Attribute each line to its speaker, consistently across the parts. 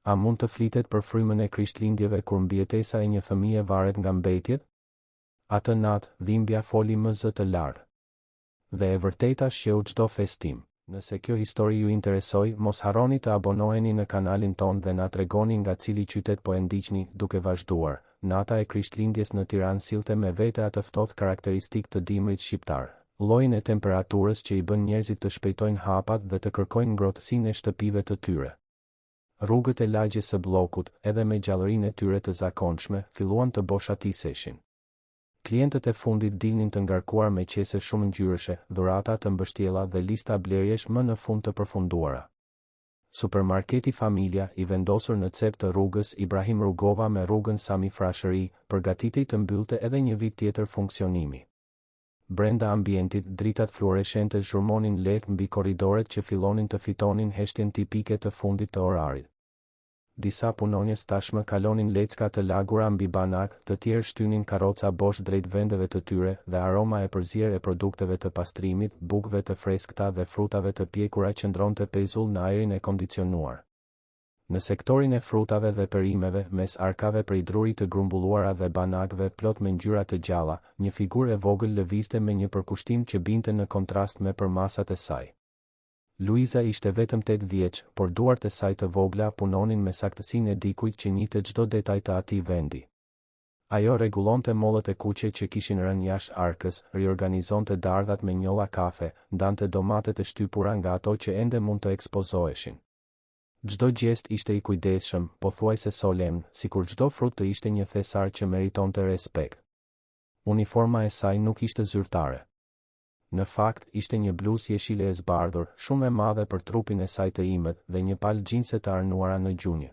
Speaker 1: A mund të flitet për frymën e Krishtlindjeve kur mbijetesa e një fëmije varet nga mbetjet? Atë natë, dhimbja foli më zë të lartë. Dhe e vërteta shqeu çdo festim. Nëse kjo histori ju interesoj, mos harroni të abonoheni në kanalin ton dhe na tregoni nga cili qytet po e ndiqni. Duke vazhduar, nata e Krishtlindjes në Tiranë sillte me vete atë ftohtë karakteristik të dimrit shqiptar, llojin e temperaturës që i bën njerëzit të shpejtojnë hapat dhe të kërkojnë ngrohtësinë e shtëpive të tyre. Rrugët e lagjes së bllokut, edhe me gjallërinë e tyre të zakonshme, filluan të boshatiseshin. Klientët e fundit dilnin të ngarkuar me qese shumë ngjyrëshe, dhurata të mbështjella dhe lista blerjesh më në fund të përfunduara. Supermarketi Familja, i vendosur në cep të rrugës Ibrahim Rugova me rrugën Sami Frashëri, përgatitej të mbyllte edhe një vit tjetër funksionimi. Brenda ambientit, dritat fluoreshente zhurmonin lehtë mbi korridoret që fillonin të fitonin heshtjen tipike të fundit të orarit. Disa punonjës tashmë kalonin lecka të lagura mbi banak, të tjerë shtynin karroca bosh drejt vendeve të tyre dhe aroma e përzier e produkteve të pastrimit, bukëve të freskëta dhe frutave të pjekura qëndronte pezull në ajrin e kondicionuar. Në sektorin e frutave dhe perimeve, mes arkave prej druri të grumbulluara dhe banakve plot me ngjyra të gjalla, një figurë e vogël lëvizte me një përkushtim që binte në kontrast me përmasat e saj. Luiza ishte vetëm 8 vjeç, por duart e saj të vogla punonin me saktësinë e dikujt që njihte çdo detaj të atij vendi. Ajo rregullonte mollët e kuqe që kishin rënë jashtë arkës, riorganizonte dardhat me njolla kafe, ndante domatet e shtypura nga ato që ende mund të ekspozoheshin. Çdo gjest ishte i kujdesshëm, pothuajse solemn, sikur çdo frut të ishte një thesar që meritonte respekt. Uniforma e saj nuk ishte zyrtare. Në fakt, ishte një bluzë jeshile e zbardhur, shumë e madhe për trupin e saj të imët, dhe një palë gjinse të arnuara në gjunjë.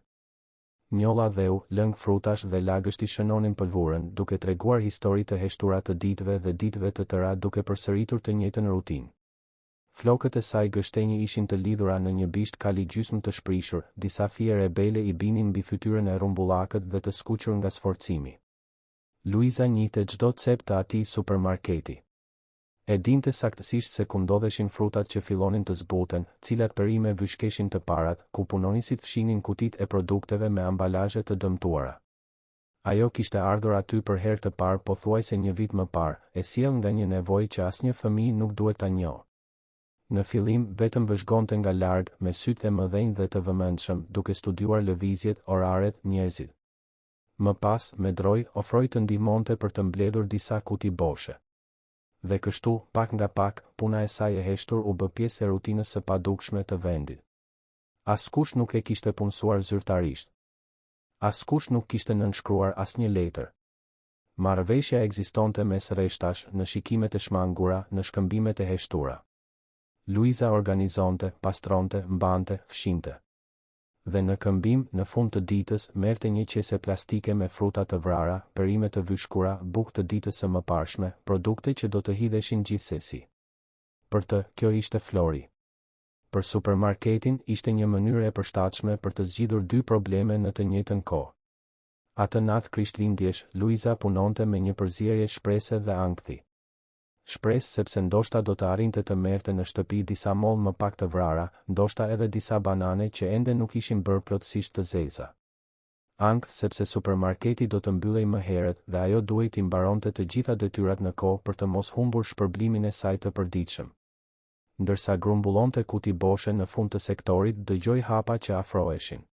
Speaker 1: Njolla dheu, lëng frutash dhe lagështi shënonin pëlhurën, duke treguar histori të heshtura të ditëve dhe ditëve të tëra duke përsëritur të njëjtën rutinë. Flokët e saj gështenjë ishin të lidhura në një bisht kali gjysmë të shprishur, disa fije rebele i binin mbi fytyrën e rumbullakët dhe të skuqur nga sforcimi. Luiza njihte çdo cep të atij supermarketi. E dinte saktësisht se ku ndodheshin frutat që fillonin të zbuten, cilat perime vyshkeshin të parat, ku punonisit fshinin kutit e produkteve me ambalazhe të dëmtuara. Ajo kishte ardhur aty për herë të parë pothuajse një vit më parë, e sjell nga një nevojë që asnjë fëmijë nuk duhet ta njohë. Në fillim vetëm vëzhgonte nga larg, me sytë e mëdhenj dhe të vëmendshëm, duke studiuar lëvizjet, oraret, njerëzit. Më pas, me droj, ofroi të ndihmonte për të mbledhur disa kuti boshe. Dhe kështu, pak nga pak, puna e saj e heshtur u bë pjesë e rutinës së padukshme të vendit. Askush nuk e kishte punësuar zyrtarisht. Askush nuk kishte nënshkruar asnjë letër. Marrëveshja ekzistonte mes rreshtash, në shikimet e shmangura, në shkëmbimet e heshtura. Luiza organizonte, pastronte, mbante, fshinte. Dhe në këmbim, në fund të ditës, merrte një qese plastike me fruta të vrara, perime të vyshkura, bukë të ditës së mëparshme, produkte që do të hidheshin gjithsesi. Për të, kjo ishte flori. Për supermarketin, ishte një mënyrë e përshtatshme për të zgjidhur dy probleme në të njëjtën kohë. Atë natë Krishtlindjesh, Luiza punonte me një përzierje shprese dhe ankthi. Shpresë sepse ndoshta do të arrinte të merrte në shtëpi disa moll më pak të vrara, ndoshta edhe disa banane që ende nuk ishin bërë plotësisht të zeza. Ankth sepse supermarketi do të mbyllej më herët dhe ajo duhej t'i mbaronte të gjitha detyrat në kohë për të mos humbur shpërblimin e saj të përditshëm. Ndërsa grumbullonte kuti boshe në fund të sektorit, dëgjoi hapa që afroheshin.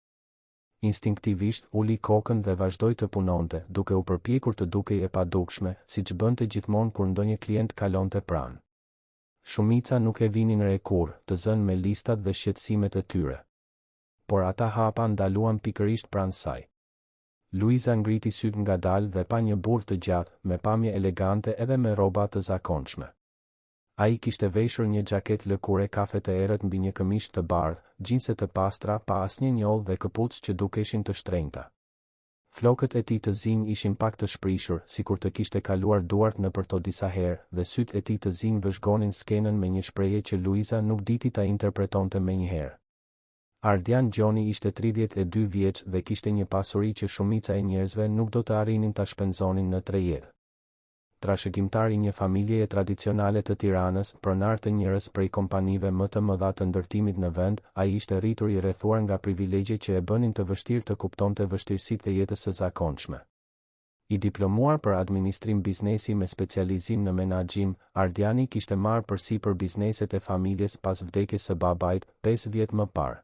Speaker 1: Instinktivisht uli kokën dhe vazhdoi të punonte, duke u përpjekur të dukej e padukshme, siç bënte gjithmonë kur ndonjë klient kalonte pranë. Shumica nuk e vinin re kurrë, të zënë me listat dhe shqetësimet e tyre. Por ata hapa ndaluan pikërisht pranë saj. Luiza ngriti syt ngadalë dhe pa një burr të gjatë, me pamje elegante edhe me rroba të zakonshme. Ai kishte veshur një xhaketë lëkure kafe të errët mbi një këmishë të bardhë, gjinse të pastra pa asnjë njollë dhe këpucë që dukeshin të shtrenjta. Flokët e tij të zinj ishin pak të shprishur, sikur të kishte kaluar duart nëpër to disa herë, dhe sytë e tij të zinj vëzhgonin skenën me një shprehje që Luiza nuk diti ta interpretonte menjëherë. Ardian Gjoni ishte 32 vjeç dhe kishte një pasuri që shumica e njerëzve nuk do të arrinin ta shpenzonin në 3 jetë. trashëgimtar i një familjeje tradicionale të Tiranës, pronar të njërës prej kompanive më të mëdha të ndërtimit në vend, ai ishte rritur i rrethuar nga privilegje që e bënin të vështirë të kuptonte vështirësitë e jetës së zakonshme. I diplomuar për administrim biznesi me specializim në menaxhim, Ardiani kishte marrë përsipër bizneset e familjes pas vdekjes së babait 5 vjet më parë.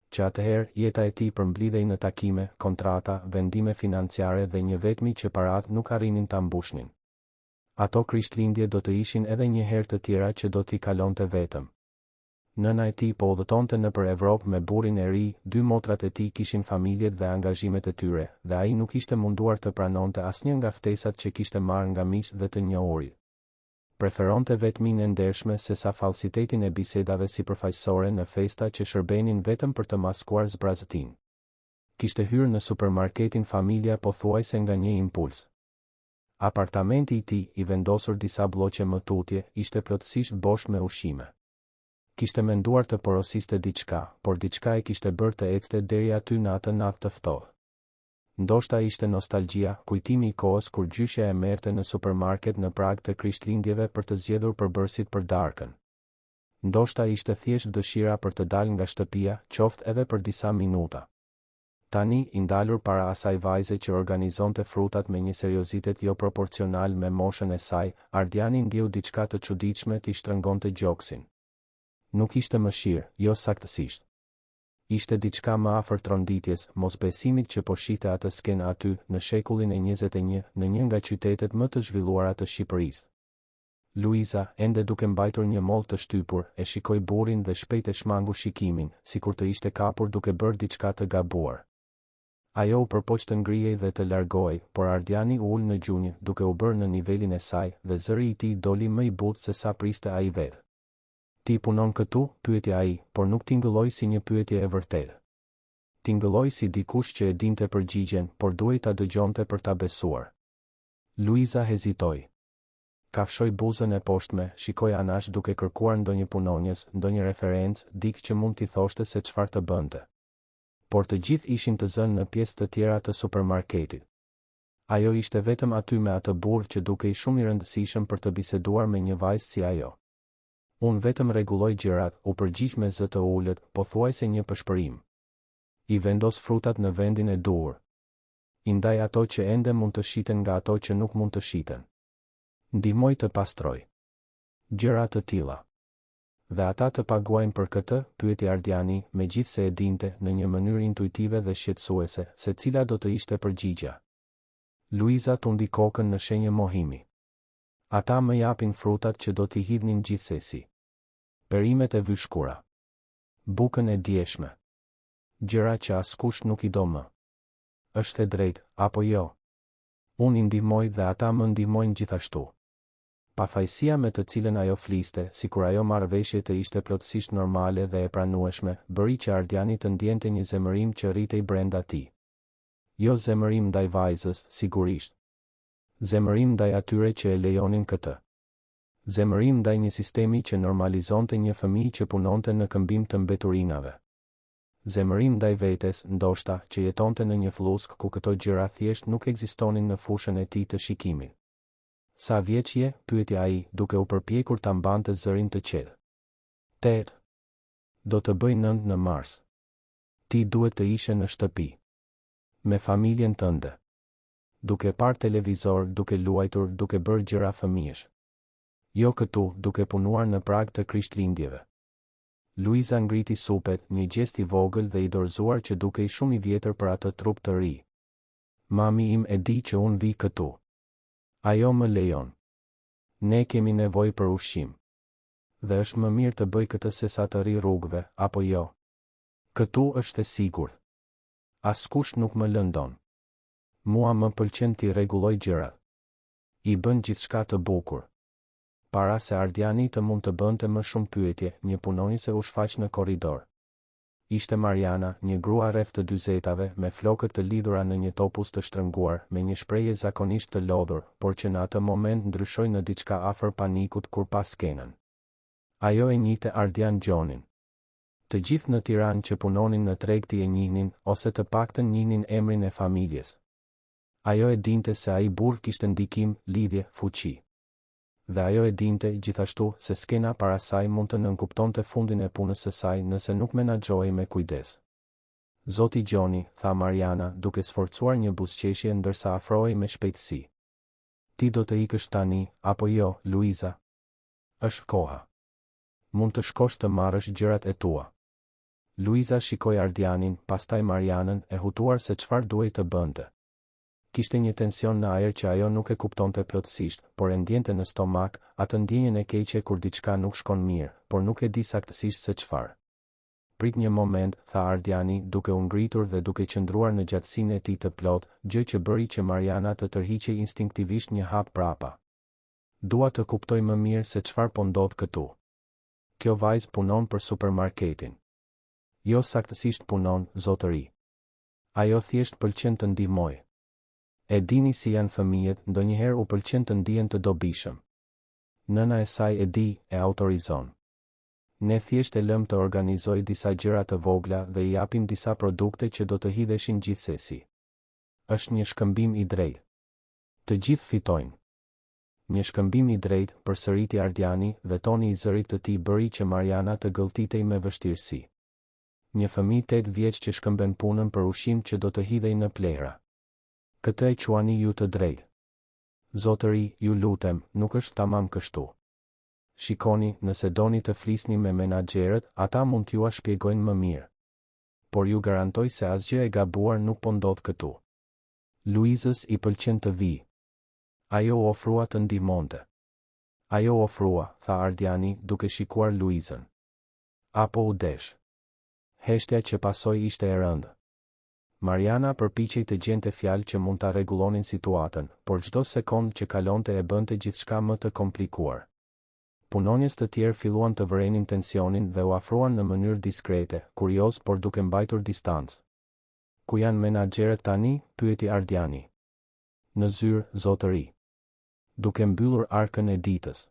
Speaker 1: Që atëherë jeta e tij përmblidhej në takime, kontrata, vendime financiare dhe një vetmi që parat nuk arrinin ta mbushnin. Ato Krishtlindje do të ishin edhe një herë të tjera që do t'i kalonte vetëm. Nëna e tij po udhëtonte nëpër Evropë me burrin e ri, 2 motrat e tij kishin familjet dhe angazhimet e tyre, dhe ai nuk ishte munduar të pranonte asnjë nga ftesat që kishte marrë nga miq dhe të njohurit. Preferonte vetminë e ndershme sesa falsitetin e bisedave sipërfaqësore në festa që shërbenin vetëm për të maskuar zbrazëtinë. Kishte hyrë në supermarketin familja pothuajse nga një impuls. Apartamenti i tij, i vendosur disa bloqe më tutje, ishte plotësisht bosh me ushqime. Kishte menduar të porosiste diçka, por diçka e kishte bërë të ecte deri aty në atë natë të ftohtë. Ndoshta ishte nostalgjia, kujtimi i kohës kur gjyshja e merrte në supermarket në prag të Krishtlindjeve për të zgjedhur përbërësit për darkën. Ndoshta ishte thjesht dëshira për të dalë nga shtëpia, qoftë edhe për disa minuta. Tani, i ndalur para asaj vajze që organizonte frutat me një seriozitet jo proporcional me moshën e saj, Ardiani ndjeu diçka të çuditshme t'i shtrëngonte gjoksin. Nuk ishte mëshirë, jo saktësisht. Ishte diçka më afër tronditjes, mosbesimit që po shite atë skenë aty, në shekullin e 21, në një nga qytetet më të zhvilluara të Shqipërisë. Luiza, ende duke mbajtur një mollë të shtypur, e shikoi burrin dhe shpejt e shmangu shikimin, sikur të ishte kapur duke bërë diçka të gabuar. Ajo u përpoq të ngrihej dhe të largohej, por Ardiani u ul në gjunjë, duke u bërë në nivelin e saj, dhe zëri i tij doli më i butë se sa priste ai vetë. Ti punon këtu, pyeti ai, por nuk tingëlloi si një pyetje e vërtetë. Tingëlloi si dikush që e dinte përgjigjen, por duhej ta dëgjonte për ta besuar. Luiza hezitoi. Kafshoi buzën e poshtme, shikoi anash duke kërkuar ndonjë punonjës, ndonjë referencë, dikë që mund t'i thoshte se çfarë të bënte. Por të gjithë ishin të zënë në pjesë të tjera të supermarketit. Ajo ishte vetëm aty me atë burr që dukej shumë i rëndësishëm për të biseduar me një vajzë si ajo. Unë vetëm rregulloj gjërat, u përgjigj me zë të ulët, pothuajse një pëshpërim. I vendos frutat në vendin e duhur. I ndaj ato që ende mund të shiten nga ato që nuk mund të shiten. Ndihmoj të pastroj. Gjëra të tilla. Dhe ata të paguajnë për këtë, pyeti Ardiani, megjithse e dinte, në një mënyrë intuitive dhe shqetësuese, se cila do të ishte përgjigja. Luiza tundi kokën në shenjë mohimi. Ata më japin frutat që do t'i hidhnin gjithsesi. Perimet e vyshkura. Bukën e djeshme. Gjëra që askush nuk i do më. Është e drejtë, apo jo? Unë i ndihmoj dhe ata më ndihmojnë gjithashtu. Pafajësia me të cilën ajo fliste, sikur ajo marrëveshje të ishte plotësisht normale dhe e pranueshme, bëri që Ardiani të ndjente një zemërim që rritej brenda tij. Jo zemërim ndaj vajzës, sigurisht. Zemërim ndaj atyre që e lejonin këtë. Zemërim ndaj një sistemi që normalizonte një fëmijë që punonte në këmbim të mbeturinave. Zemërim ndaj vetes, ndoshta, që jetonte në një flusk ku këto gjëra thjesht nuk ekzistonin në fushën e tij të shikimit. Sa vjeç je? Pyeti ai, duke u përpjekur ta mbante zërin të qetë. 8. Do të bëj 9 në mars. Ti duhet të ishe në shtëpi. Me familjen tënde. Duke parë televizor, duke luajtur, duke bërë gjëra fëmijësh. Jo këtu, duke punuar në prag të Krishtlindjeve. Luiza ngriti supet, një gjest i vogël dhe i dorëzuar që dukej shumë i vjetër për atë trup të ri. Mami im e di që unë vi këtu. Ajo më lejon. Ne kemi nevojë për ushqim. Dhe është më mirë të bëj këtë se sa të ri rrugëve, apo jo? Këtu është e sigurt. Askush nuk më lëndon. Mua më pëlqen t'i rregulloj gjërat. I bën gjithçka të bukur. Para se Ardiani të mund të bënte më shumë pyetje, një punonjëse u shfaq në korridor. Ishte Mariana, një grua rreth të 40-tave, me flokët të lidhura në një topuz të shtrënguar, me një shprehje zakonisht të lodhur, por që në atë moment ndryshoi në diçka afër panikut kur pa skenën. Ajo e njihte Ardian Gjonin. Të gjithë në Tiranë që punonin në tregti e njihnin, ose të paktën njihnin emrin e familjes. Ajo e dinte se ai burr kishte ndikim, lidhje, fuqi. Dhe ajo e dinte gjithashtu se skena para saj mund të nënkuptonte fundin e punës së saj nëse nuk menaxhohej me kujdes. Zoti Gjoni, tha Mariana, duke sforcuar një buzëqeshje ndërsa afrohej me shpejtësi. Ti do të ikësh tani, apo jo, Luiza? Është koha. Mund të shkosh të marrësh gjërat e tua. Luiza shikoi Ardianin, pastaj Marianën, e hutuar se çfarë duhej të bënte. Kishte një tension në ajër që ajo nuk e kuptonte plotësisht, por e ndjente në stomak, atë ndjenjën e keqe kur diçka nuk shkon mirë, por nuk e di saktësisht se çfarë. Prit një moment, tha Ardiani, duke u ngritur dhe duke qëndruar në gjatësinë e tij të plot, gjë që bëri që Mariana të tërhiqej instinktivisht një hap prapa. Dua të kuptoj më mirë se çfarë po ndodh këtu. Kjo vajzë punon për supermarketin. Jo saktësisht punon, zotëri. Ajo thjesht pëlqen të ndihmoj. E dini si janë fëmijët, ndonjëherë u pëlqen të ndihen të dobishëm. Nëna e saj e di, e autorizon. Ne thjesht e lëm të organizoj disa gjëra të vogla dhe I japim disa produkte që do të hidheshin gjithsesi. Është një shkëmbim I drejtë. Të gjithë fitojnë. Një shkëmbim I drejtë, përsëriti Ardiani dhe toni I zërit të tij bëri që Mariana të gëlltitej me vështirësi. Një fëmijë 8 vjeç që shkëmben punën për ushqim që do të hidhej në plera. Këtë e quani ju të drejtë. Zotëri, ju lutem, nuk është tamam kështu. Shikoni, nëse doni të flisni me menaxherët, ata mund t'ju shpjegojnë më mirë. Por ju garantoj se asgjë e gabuar nuk po ndodh këtu. Luizës I pëlqen të vi. Ajo u ofrua të ndihmonte. Ajo u ofrua, tha Ardiani, duke shikuar Luizën. Apo u desh. Heshtja që pasoi ishte e rëndë. Mariana përpiqej të gjente fjalë që mund ta rregullonin situatën, por çdo sekondë që kalonte e bënte gjithçka më të komplikuar. Punonjës të tjerë filluan të vërenin tensionin dhe u afruan në mënyrë diskrete, kurioz por duke mbajtur distancë. Ku janë menaxherët tani? Pyeti Ardiani. Në zyrë, zotëri. Duke mbyllur arkën e ditës.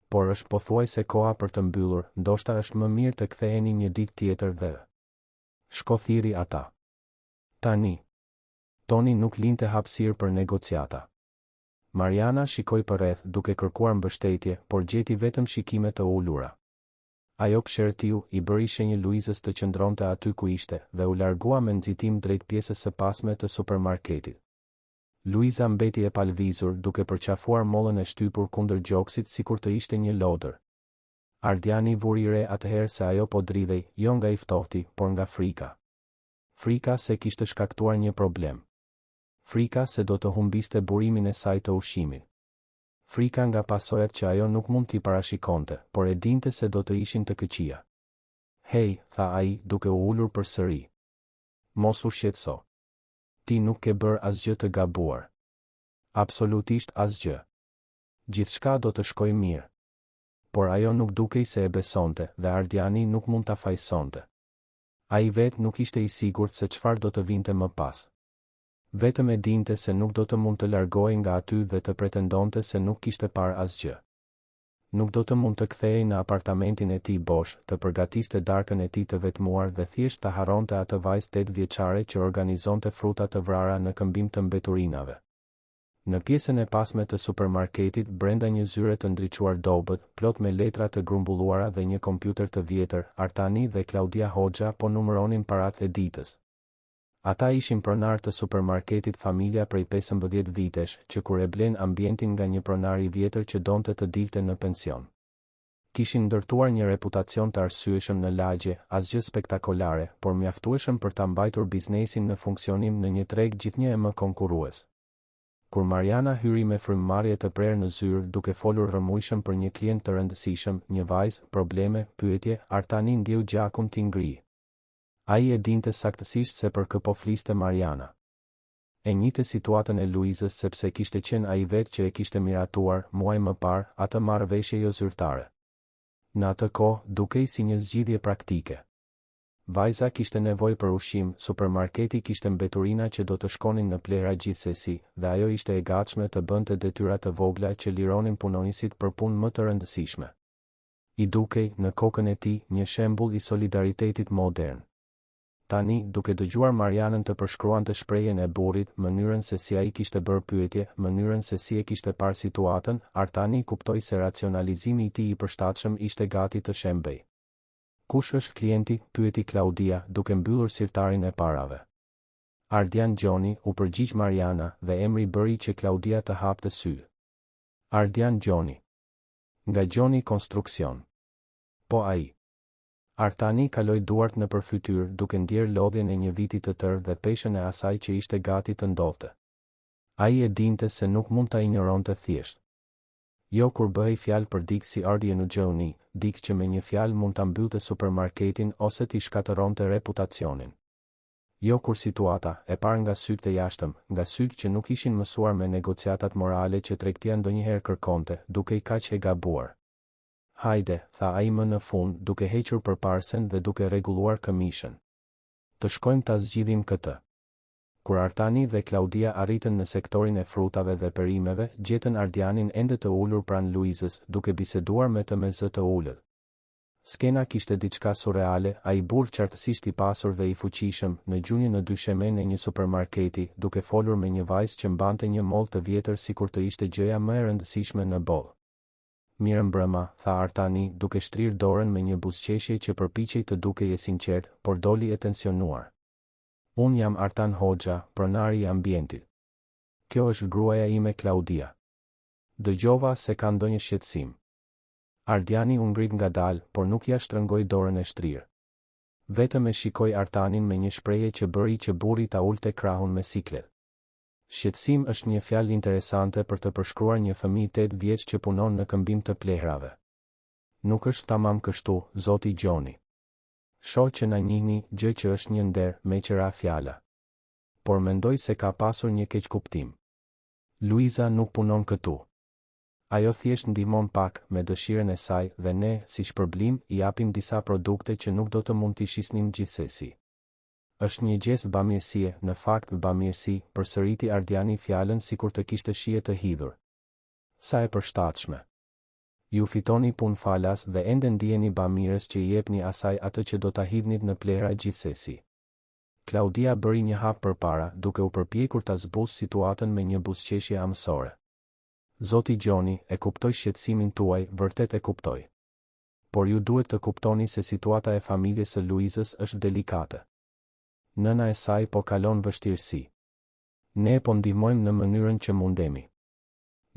Speaker 1: Por është pothuajse koha për të mbyllur, ndoshta është më mirë të ktheheni një ditë tjetër dhe. Shkothiri ata. Tani. Toni nuk linte hapësirë për negociata. Mariana shikoi përreth duke kërkuar mbështetje, por gjeti vetëm shikime të ulura. Ajo pshertiu, I bëri shenjë Luizës të qëndronte aty ku ishte dhe u largua me nxitim drejt pjesës së pasme të supermarketit. Luiza mbeti e palvizur duke përqafuar mollën e shtypur kundër gjoksit sikur të ishte një lodër. Ardiani vuri re atëherë se ajo po dridhej, jo nga I ftohti, por nga frika. Frika se kishte shkaktuar një problem. Frika se do të humbiste burimin e saj të ushqimit. Frika nga pasojat që ajo nuk mund t'i parashikonte, por e dinte se do të ishin të këqija. Hej, tha ai, duke u ulur përsëri. Mos u shqetëso. Ti nuk ke bërë asgjë të gabuar. Absolutisht asgjë. Gjithçka do të shkojë mirë. Por ajo nuk dukej se e besonte dhe Ardiani nuk mund ta fajsonte. Ai vetë nuk ishte I sigurt se çfarë do të vinte më pas. Vetëm e dinte se nuk do të mund të largohej nga aty dhe të pretendonte se nuk kishte parë asgjë. Nuk do të mund të kthehej në apartamentin e tij bosh, të përgatiste darkën e tij të vetmuar dhe thjesht ta harronte atë vajzë 8 vjeçare që organizonte fruta të vrara në këmbim të mbeturinave. Në pjesën e pasme të supermarketit, brenda një zyre të ndriçuar dobët, plot me letra të grumbulluara dhe një kompjuter të vjetër, Artani dhe Claudia Hoxha po numëronin paratë e ditës. Ata ishin pronar të supermarketit familja prej 15 vitesh, që kur e blen ambientin nga një pronar I vjetër që donte të dilte në pension. Kishin ndërtuar një reputacion të arsyeshëm në lagje, asgjë spektakolare, por mjaftueshëm për ta mbajtur biznesin në funksionim në një treg gjithnjë e më konkurrues. Kur Mariana hyri me frymëmarrje të prerë në zyrë duke folur rrëmujshëm për një klient të rëndësishëm, një vajzë, probleme, pyetje, Artani ndjeu gjakun t'i ngri. Ai e dinte saktësisht se për kë po fliste Mariana. E njëjtë situatën e Luizës sepse kishte qenë ai vetë që e kishte miratuar muaj më parë atë marrëveshje jo zyrtare. Në atë kohë dukej si një zgjidhje praktike. Vajza kishte nevojë për ushqim, supermarketi kishte mbeturina që do të shkonin në plera gjithsesi, dhe ajo ishte e gatshme të bënte detyra të vogla që lironin punonjësit për punë më të rëndësishme. I dukej, në kokën e tij, një shembull I solidaritetit modern. Tani, duke dëgjuar Marianën të përshkruante shprehjen e burrit, mënyrën se si ai kishte bërë pyetje, mënyrën se si e kishte parë situatën, Artani kuptoi se racionalizimi i tij i përshtatshëm ishte gati të shembej. Kush është klienti? Pyeti Klaudia, duke mbyllur sirtarin e parave. Ardian Gjoni, u përgjigj Mariana, dhe emri bëri që Klaudia të hapte sy. Ardian Gjoni. Nga Gjoni Konstruksion. Po ai. Artani kaloi duart nëpër fytyrë duke ndjer lodhjen e një viti të tërë dhe peshën e asaj që ishte gati të ndodhte. Ai e dinte se nuk mund ta injoronte thjesht. Jo kur bëhej fjalë për dikë si Ardian Gjoni, dikë që me një fjalë mund ta mbyllte supermarketin ose t'i shkatëronte reputacionin. Jo kur situata, e parë nga sytë e jashtëm, nga sytë që nuk ishin mësuar me negociatat morale që tregtia ndonjëherë kërkonte, duke I kaq e gabuar. Hajde, tha ai më në fund, duke hequr përparsen dhe duke rregulluar këmishën. Të shkojmë ta zgjidhim këtë. Kur Artani dhe Klaudia arritën në sektorin e frutave dhe perimeve, gjetën Ardianin ende të ulur pranë Luizës, duke biseduar me të me zë të ulët. Skena kishte diçka surreale, ai burr qartësisht I pasur dhe I fuqishëm, në gjunjë në dyshemen e një supermarketi, duke folur me një vajzë që mbante një mollë të vjetër sikur të ishte gjëja më e rëndësishme në botë. Mirë mbrëma, tha Artani, duke shtrirë dorën me një buzëqeshje që përpiqej të dukej e sinqert, por doli e tensionuar. Unë jam Artan Hoxha, pronari I ambientit. Kjo është gruaja ime Klaudia. Dëgjova se ka ndonjë shqetësim. Ardiani u ngrit ngadalë, por nuk ja shtrëngoi dorën e shtrirë. Vetëm e shikoi Artanin me një shprehje që bëri që burri ta ulte krahun me siklet. Shqetësim është një fjalë interesante për të përshkruar një fëmijë 8 vjeç që punon në këmbim të plehrave. Nuk është tamam kështu, zoti Gjoni. Shoh që na njihni, gjë që është një nder, me qëra fjala. Por mendoj se ka pasur një keqkuptim. Luiza nuk punon këtu. Ajo thjesht ndihmon pak me dëshirën e saj dhe ne, si shpërblim, I japim disa produkte që nuk do të mund t'i shisnim gjithsesi. Është një gjestë bamirësie, në fakt bamirësi, përsëriti Ardiani fjalën sikur të kishte shije të hidhur. Sa e përshtatshme. Ju fitoni punë falas dhe ende ndiheni bamirës që I jepni asaj atë që do ta hidhnit në plehra gjithsesi. Klaudia bëri një hap përpara, duke u përpjekur ta zbusë situatën me një buzëqeshje amësore. Zoti Gjoni, e kuptoj shqetësimin tuaj, vërtet e kuptoj. Por ju duhet të kuptoni se situata e familjes së Luizës është delikate. Nëna e saj po kalon vështirësi. Ne po ndihmojmë në mënyrën që mundemi.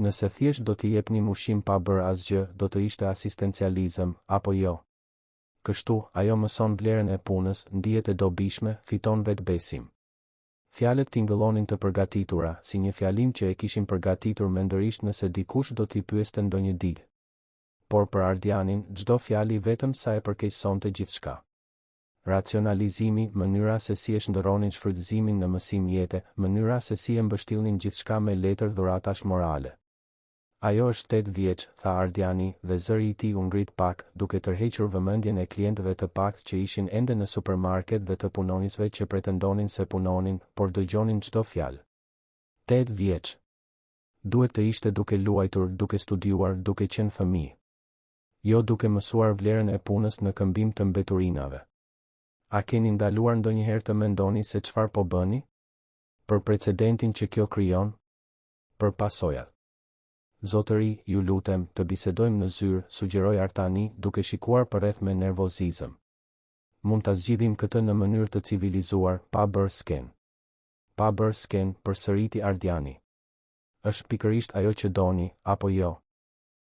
Speaker 1: Nëse thjesht do t'i jepni ushqim pa bërë asgjë, do të ishte asistencializëm, apo jo? Kështu, ajo mëson vlerën e punës, ndihet e dobishme, fiton vetbesim. Fjalët tingëllonin të përgatitura, si një fjalim që e kishin përgatitur mendërisht nëse dikush do t'i pyeste ndonjë ditë. Por për Ardianin, çdo fjali vetëm sa e përkeqësonte gjithçka. Racionalizimi, mënyra se si e shndërronin shfrytëzimin në mësim jete, mënyra se si e mbështillnin gjithçka me letër dhuratash morale. Ajo është 8 vjeç, tha Ardiani, dhe zëri I tij u ngrit pak, duke tërhequr vëmendjen e klientëve të pakët që ishin ende në supermarket dhe të punonjësve që pretendonin se punonin, por dëgjonin çdo fjalë. 8 vjeç. Duhet të ishte duke luajtur, duke studiuar, duke qenë fëmijë. Jo duke mësuar vlerën e punës në këmbim të mbeturinave. A keni ndaluar ndonjëherë të mendoni se çfarë po bëni? Për precedentin që kjo krijon? Për pasojat. Zotëri, ju lutem, të bisedojmë në zyrë, sugjeroi Artani, duke shikuar përreth me nervozizëm. Mund ta zgjidhim këtë në mënyrë të civilizuar, pa bërë sken. Pa bërë sken, përsëriti Ardiani. Është pikërisht ajo që doni, apo jo?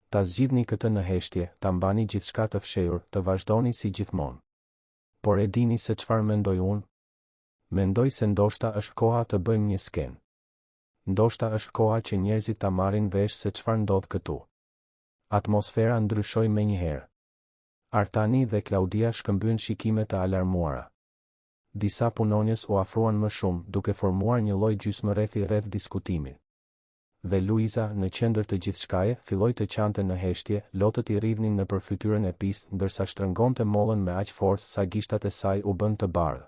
Speaker 1: Ta zgjidhni këtë në heshtje, ta mbani gjithçka të fshehur, të vazhdoni si gjithmonë. Por e dini se çfarë mendoj unë? Mendoj se ndoshta është koha të bëjmë një sken. Ndoshta është koha që njerëzit ta marrin vesh se çfarë ndodh këtu. Atmosfera ndryshoi menjëherë. Artani dhe Klaudia shkëmbyen shikime të alarmuara. Disa punonjës u afruan më shumë, duke formuar një lloj gjysmërrethi rreth diskutimit. Dhe Luiza, në qendër të gjithçkaje, filloi të qante në heshtje, lotët I rridhnin nëpër fytyrën e pistë, ndërsa shtrëngonte mollën me aq forcë sa gishtat e saj u bën të bardhë.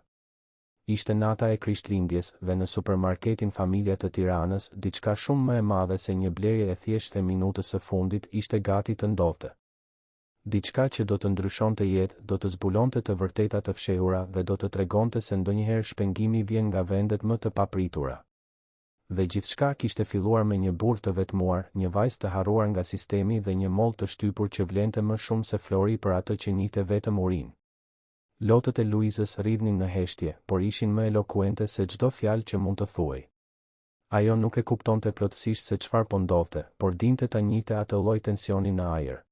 Speaker 1: Ishte nata e Krishtlindjes dhe në supermarketin Familja të Tiranës, diçka shumë më e madhe se një blerje e thjeshtë e minutës së fundit ishte gati të ndodhte. Diçka që do të ndryshonte jetë, do të zbulonte të vërteta të fshehura dhe do të tregonte se ndonjëherë shpengimi vjen nga vendet më të papritura. Dhe gjithçka kishte filluar me një burr të vetmuar, një vajzë të harruar nga sistemi dhe një moll të shtypur që vlente më shumë se flori për atë që njihte vetëm urinë. Lotët e Luizës rridhnin në heshtje, por ishin më elokuente se çdo fjalë që mund të thuaj. Ajo nuk e kuptonte plotësisht se çfarë po ndodhte, por dinte ta njihte atë lloj tensioni në ajër.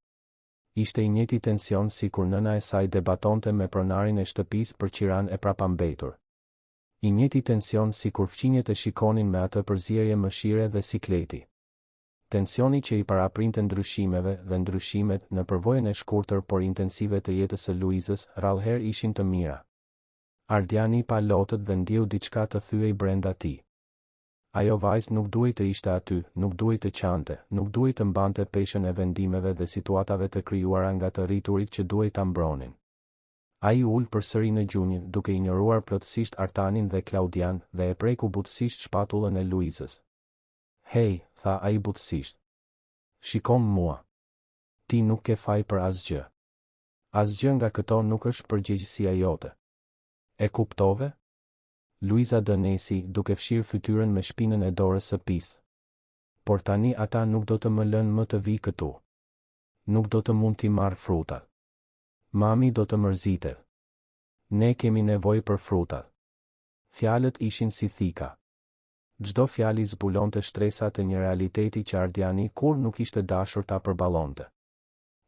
Speaker 1: Ishte i njëjti tension si kur nëna e saj debatonte me pronarin e shtëpisë për qiran e prapambetur. I njëjti tension si kur fqinjet e shikonin me atë përzierje mëshire dhe sikleti. Tensioni që i paraprinte ndryshimeve dhe ndryshimet në përvojën e shkurtër por intensive të jetës së Luizës rrallëherë ishin të mira. Ardiani pa lotët dhe ndjeu diçka të thyej brenda tij. Ajo vajzë nuk duhej të ishte aty, nuk duhej të qante, nuk duhej të mbante peshën e vendimeve dhe situatave të krijuara nga të rriturit që duhej ta mbronin. Ai ul përsëri në gjunjë, duke injoruar plotësisht Artanin dhe Klaudian dhe e preku butësisht shpatullën e Luizës. "Hej," tha ai butësisht. "Shikon mua. Ti nuk ke faj për asgjë. Asgjë nga këto nuk është përgjegjësia jote. E kuptove?" Luiza dënesi, duke fshirë fytyrën me shpinën e dorës së pisë. "Por tani ata nuk do të më lënë më të vi këtu. Nuk do të mund t'i marr frutat. Mami do të mërzitet. Ne kemi nevojë për frutat." Fjalët ishin si thika. Çdo fjali zbulonte shtresa të një realiteti që Ardiani kur nuk ishte dashur ta përballonte.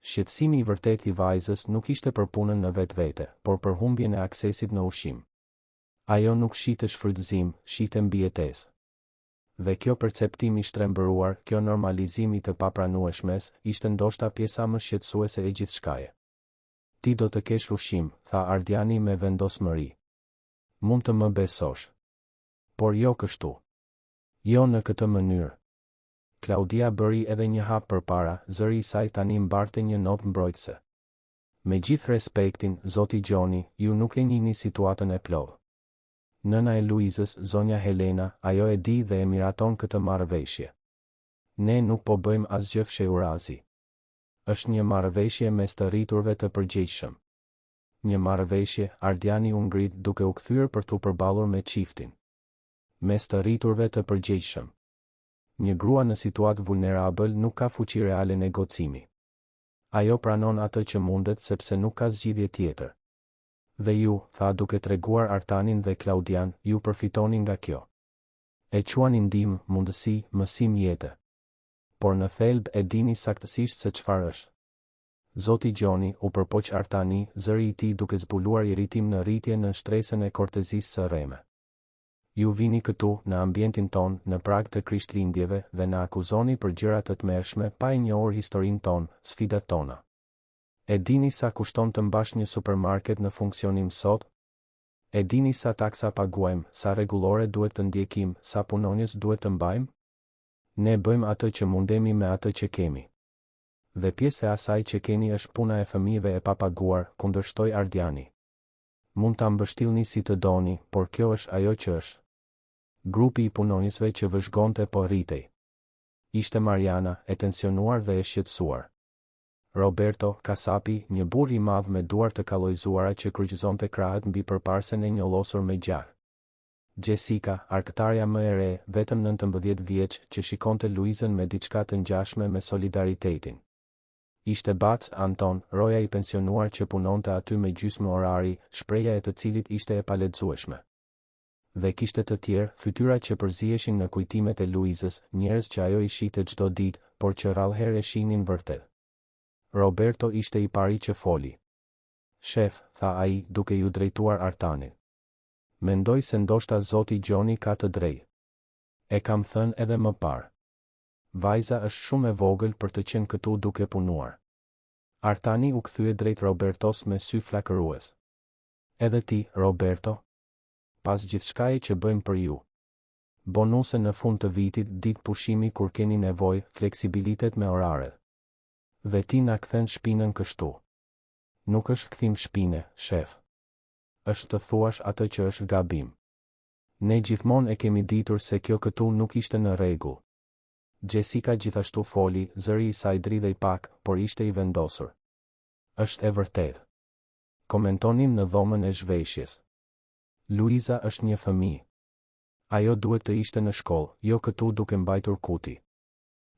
Speaker 1: Shqetësimi i vërtet i vajzës nuk ishte për punën në vetvete, por për humbjen e aksesit në ushqim. Ajo nuk shite shfrytëzim, shite mbijetesë. Dhe kjo perceptim i shtrembëruar, kjo normalizim i të papranueshmes, ishte ndoshta pjesa më shqetësuese e gjithçkaje. "Ti do të kesh ushqim," tha Ardiani me vendosmëri. "Mund të më besosh. Por jo kështu. Jo në këtë mënyrë." Klaudia bëri edhe një hap përpara, zëri i saj tani mbarte një notë mbrojtëse. "Me gjithë respektin, zoti Gjoni, ju nuk e njihni situatën e plotë. Nëna e Luizës, zonja Helena, ajo e di dhe e miraton këtë marrëveshje. Ne nuk po bëjmë asgjë fshehurazi. Është një marrëveshje mes të rriturve të përgjegjshëm." Një marrëveshje, Ardiani u ngrit duke u kthyer për t'u përballur me çiftin. Mes të rriturve të përgjegjshëm. Një grua në situatë vulnerabël nuk ka fuqi reale negocimi. Ajo pranon atë që mundet sepse nuk ka zgjidhje tjetër. "Dhe ju," tha duke treguar Artanin dhe Klaudian, "ju përfitoni nga kjo. E quani ndihmë, mundësi, mësim jete. Por në thelb e dini saktësisht se çfarë është." "Zoti Gjoni," u përpoq Artani, zëri i tij duke zbuluar irritim në rritje në shtresën e kortezisë së rreme. "Ju vini këtu, në ambientin ton, në prag të Krishtlindjeve dhe na akuzoni për gjëra të tmerrshme pa e njohur historinë ton, sfidat tona. E dini sa kushton të mbash një supermarket në funksionim sot? E dini sa taksa paguajmë, sa rregullore duhet të ndjekim, sa punonjës duhet të mbajmë? Ne bëjmë atë që mundemi me atë që kemi. Dhe pjesë e asaj që keni është puna e fëmijëve e papaguar," kundërshtoi Ardiani. "Mund ta mbështillni si të doni, por kjo është ajo që është." Grupi i punonjësve që vëzhgonte po rritej. Ishte Mariana, e tensionuar dhe e shqetësuar. Roberto, kasapi, një burr i madh me duar të kallojzuara që kryqëzonte krahët mbi përparsen e njollosur me gjah. Jessica, arkëtarja më e re, vetëm 19 vjeç, që shikonte Luizën me diçka të ngjashme me solidaritetin. Ishte Bac Anton, roja i pensionuar që punonte aty me gjysmë orari, shpreha e të cilit ishte e palexueshme. Dhe kishte të tjerë, fytyra që përziheshin në kujtimet e Luizës, njerëz që ajo i shihte çdo ditë, por që rrallëherë e shihnin vërtet. Roberto ishte i pari që foli. "Shef," tha ai, duke ju drejtuar Artanit. "Mendoj se ndoshta zoti Gjoni ka të drejtë. E kam thënë edhe më parë. Vajza është shumë e vogël për të qenë këtu duke punuar." Artani u kthye drejt Robertos me sy flakërues. "Edhe ti, Roberto? Pas gjithçkaje që bëjmë për ju. Bonuse në fund të vitit, ditë pushimi kur keni nevojë, fleksibilitet me oraret. Dhe ti na kthen shpinën kështu. Nuk është kthim shpine, shef. Është të thuash atë që është gabim. Ne gjithmonë e kemi ditur se kjo këtu nuk ishte në rregull." Jessica gjithashtu foli, zëri i saj dridhej pak, por ishte i vendosur. Është e vërtetë. Komentonim në dhomën e zhveshjes. Luiza është një fëmijë. Ajo duhet të ishte në shkollë, jo këtu duke mbajtur kuti.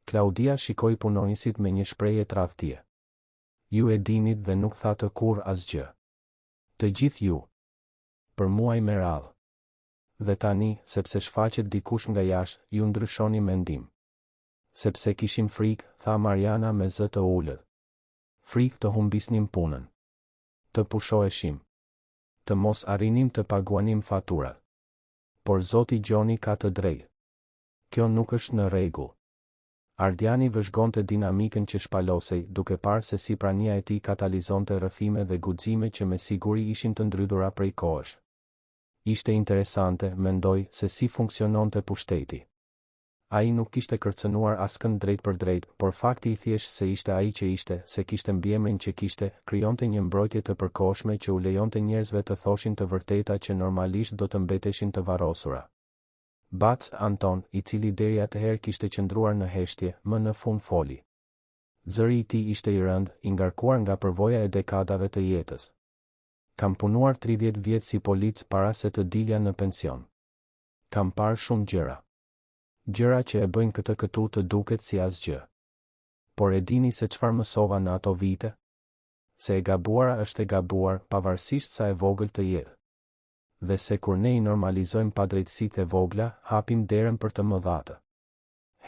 Speaker 1: Klaudia shikoi punonjësit me një shprehje tradhtie. Ju e dinit dhe nuk tha të kur asgjë. Të gjithë ju. Për muaj me radhë. Dhe tani, sepse shfaqet dikush nga jashtë, ju ndryshoni mendim. Sepse kishim frikë, tha Mariana me zë të ulët. Frikë të humbisnim punën. Të pushoheshim. Të mos arrinim të paguanim faturat. Por Zoti Gjoni ka të drejtë. Kjo nuk është në rregull. Ardiani vëzhgonte dinamikën që shpalosej, duke parë se si prania e tij katalizonte rrëfime dhe guxime që me siguri ishin të ndrydhura prej kohësh. Ishte interesante, mendoj, se si funksiononte pushteti. Ai nuk kishte kërcënuar askënd drejt për drejt, por fakti I thjesht se ishte ai që ishte, se kishte mbiemrin që kishte, krijonte një mbrojtje të përkohshme që u lejonte njerëzve të thoshin të vërteta që normalisht do të mbeteshin të varrosura. Bac Anton, I cili deri atëherë kishte qëndruar në heshtje, më në fund foli. Zëri I tij ishte I rënd, I ngarkuar nga përvoja e dekadave të jetës. Kam punuar 30 vjet si polic para se të dilja në pension. Kam parë shumë gjëra. Gjëra që e bëjnë këtë këtu të duket si asgjë. Por e dini se çfarë mësova në ato vite? Se e gabuara është e gabuar, pavarësisht sa e vogël të jetë. Dhe se kur ne I normalizojmë padrejtësitë e vogla, hapim derën për të mëdhata.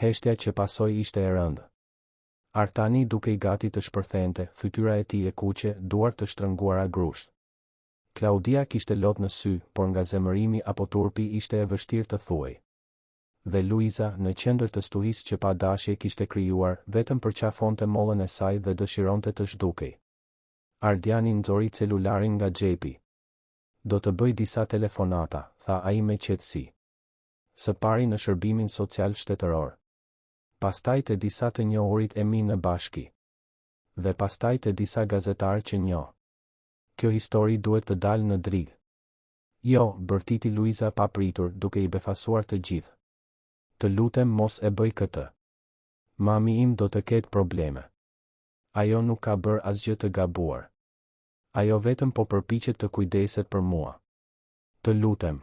Speaker 1: Heshtja që pasoi ishte e rëndë. Artani duke I gati të shpërthente, fytyra e tij e kuqe, duart të shtrënguara grusht. Klaudia kishte lot në sy, por nga zemërimi apo turpi ishte e vështirë të thuaj. Dhe Luiza, në qendër të stuhisë që pa dashje kishte krijuar, vetëm përqafonte mollën e saj dhe dëshironte të zhdukej. Ardiani nxori celularin nga xhepi. Do të bëj disa telefonata, tha ai me qetësi. Së pari në shërbimin social shtetëror. Pastaj te disa të njohurit e mi në bashki. Dhe pastaj te disa gazetarë që njoh. Kjo histori duhet të dalë në drigë. Jo, bërtiti Luiza pa pritur, duke I befasuar të gjithë. Të lutem mos e bëj këtë. Mami im do të ketë probleme. Ajo nuk ka bërë asgjë të gabuar. Ajo vetëm po përpiqet të kujdeset për mua. Të lutem.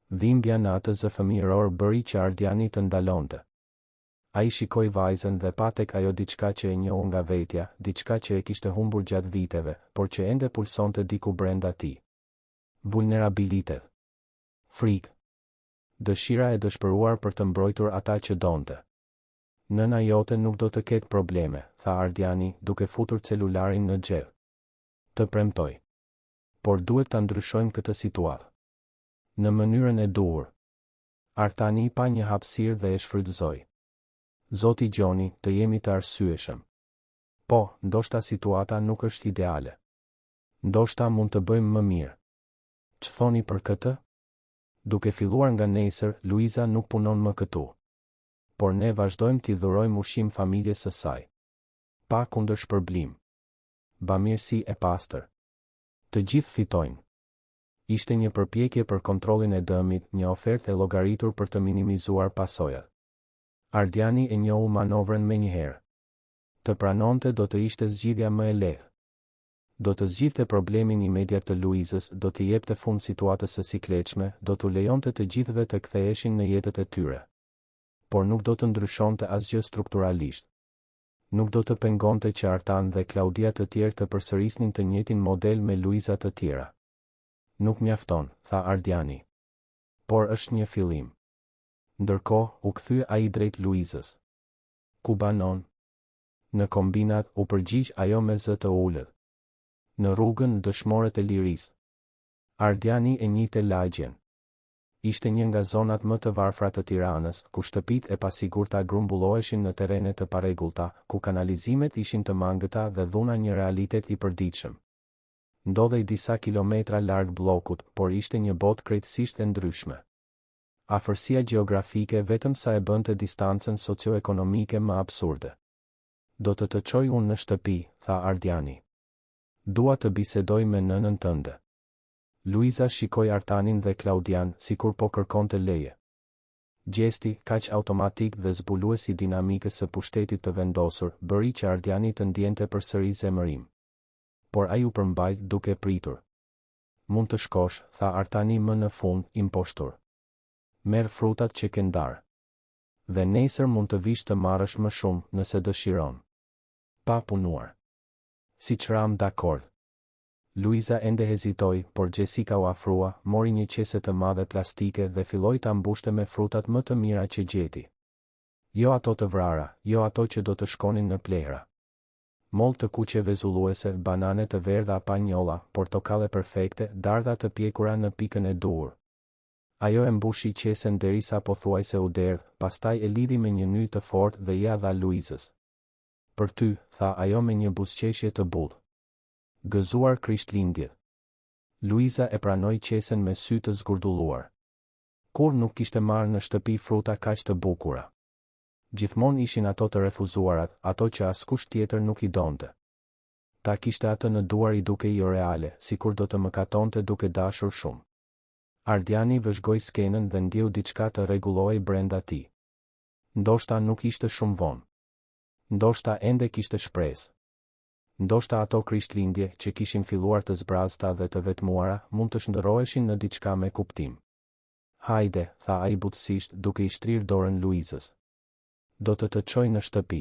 Speaker 1: Dhimbja në atë zë fëmijëror bëri që Ardiani të ndalonte. Ai shikoi vajzën dhe pa tek ajo diçka që e njohu nga vetja, diçka që e kishte humbur gjatë viteve, por që ende pulsonte diku brenda tij. Vulnerabilitet. Frikë. Dëshira e dëshpëruar për të mbrojtur ata që donte. Nëna jote nuk do të ketë probleme, tha Ardiani, duke futur celularin në xhep. Të premtoj. Por duhet ta ndryshojmë këtë situatë. Në mënyrën e duhur. Artani pa një hapësirë dhe e shfrytëzoi. Zoti Gjoni, të jemi të arsyeshëm. Po, ndoshta situata nuk është ideale. Ndoshta mund të bëjmë më mirë. Ç'thoni thoni për këtë? Duke filluar nga nesër, Luiza nuk punon më këtu. Por ne vazhdojmë t'i dhurojmë ushqim familjes së saj. Pa kundër shpërblim. Bamirësi e pastër. Të gjithë fitojnë. Ishte një përpjekje për kontrollin e dëmit, një ofertë e llogaritur për të minimizuar pasojat. Ardiani e njohu manovrën menjëherë. Të pranonte do të ishte zgjidhja më e lehtë. Do të zgjidhte problemin imediat të Luizës, do t'i jepte fund situatës së sikletshme, do t'u lejonte të gjithëve të ktheheshin në jetët e tyre. Por nuk do të ndryshonte asgjë strukturalisht. Nuk do të pengonte që Artan dhe Klaudia të tjerë të përsërisnin të njëjtin model me Luiza të tjera. Nuk mjafton, tha Ardiani. Por është një fillim. Ndërkohë, u kthye ai drejt Luizës. Ku banon? Në kombinat, u përgjigj ajo me zë të ulët. Në rrugën Dëshmorët e Lirisë. Ardiani e njihte lagjen. Ishte një nga zonat më të varfra të Tiranës, ku shtëpitë e pasigurta grumbulloheshin në terrene të parregullta, ku kanalizimet ishin të mangëta dhe dhuna një realitet I përditshëm. Ndodhej disa kilometra larg bllokut, por ishte një botë krejtësisht e ndryshme. Afërsia gjeografike vetëm sa e bënte distancën socio-ekonomike më absurde. Do të çoj unë në shtëpi, tha Ardiani. Dua të bisedoj me nënën tënde. Luiza shikoi Artanin dhe Klaudian, sikur po kërkonte leje. Gjesti, kaq automatik dhe zbulues I dinamikës së pushtetit të vendosur, bëri që Ardiani të ndjente përsëri zemërim. por ai u përmbajt duke pritur. Mund të shkosh, tha Artani më në fund, imposhtur. Merr frutat që ke ndarë. Dhe nesër mund të vish të marrësh më shumë nëse dëshiron. Pa punuar. Siç ram dakord. Luiza ende hezitoi, por Jessica u afrua, mori një qese të madhe plastike dhe filloi ta mbushte me frutat më të mira që gjeti. Jo ato të vrara, jo ato që do të shkonin në plehra. Mollë të kuqe vezulluese, banane të verdha panjolla, portokalle perfekte, dardha të pjekura në pikën e duhur. Ajo e mbushi qesen derisa pothuajse u derdh, pastaj e lidhi me një ny të fortë dhe ia dha Luizës. Për ty, tha ajo me një buzëqeshje të bullë. Gëzuar Krishtlindjet. Luiza e pranoi qesen me sy të zgurdulluar. Kur nuk kishte marrë në shtëpi fruta kaq të bukura. Gjithmonë ishin ato të refuzuarat, ato që askush tjetër nuk i donte. Ta kishte atë në duar i duke jo reale, sikur do të mëkatonte duke dashur shumë. Ardiani vëzhgoi skenën dhe ndjeu diçka të rregullohej brenda tij. Ndoshta nuk ishte shumë vonë. Ndoshta ende kishte shpresë. Ndoshta ato Krishtlindje që kishin filluar të zbrazta dhe të vetmuara mund të shndërroheshin në diçka me kuptim. Hajde, tha ai butësisht duke i shtrirë dorën Luizës. Do të çoj në shtëpi.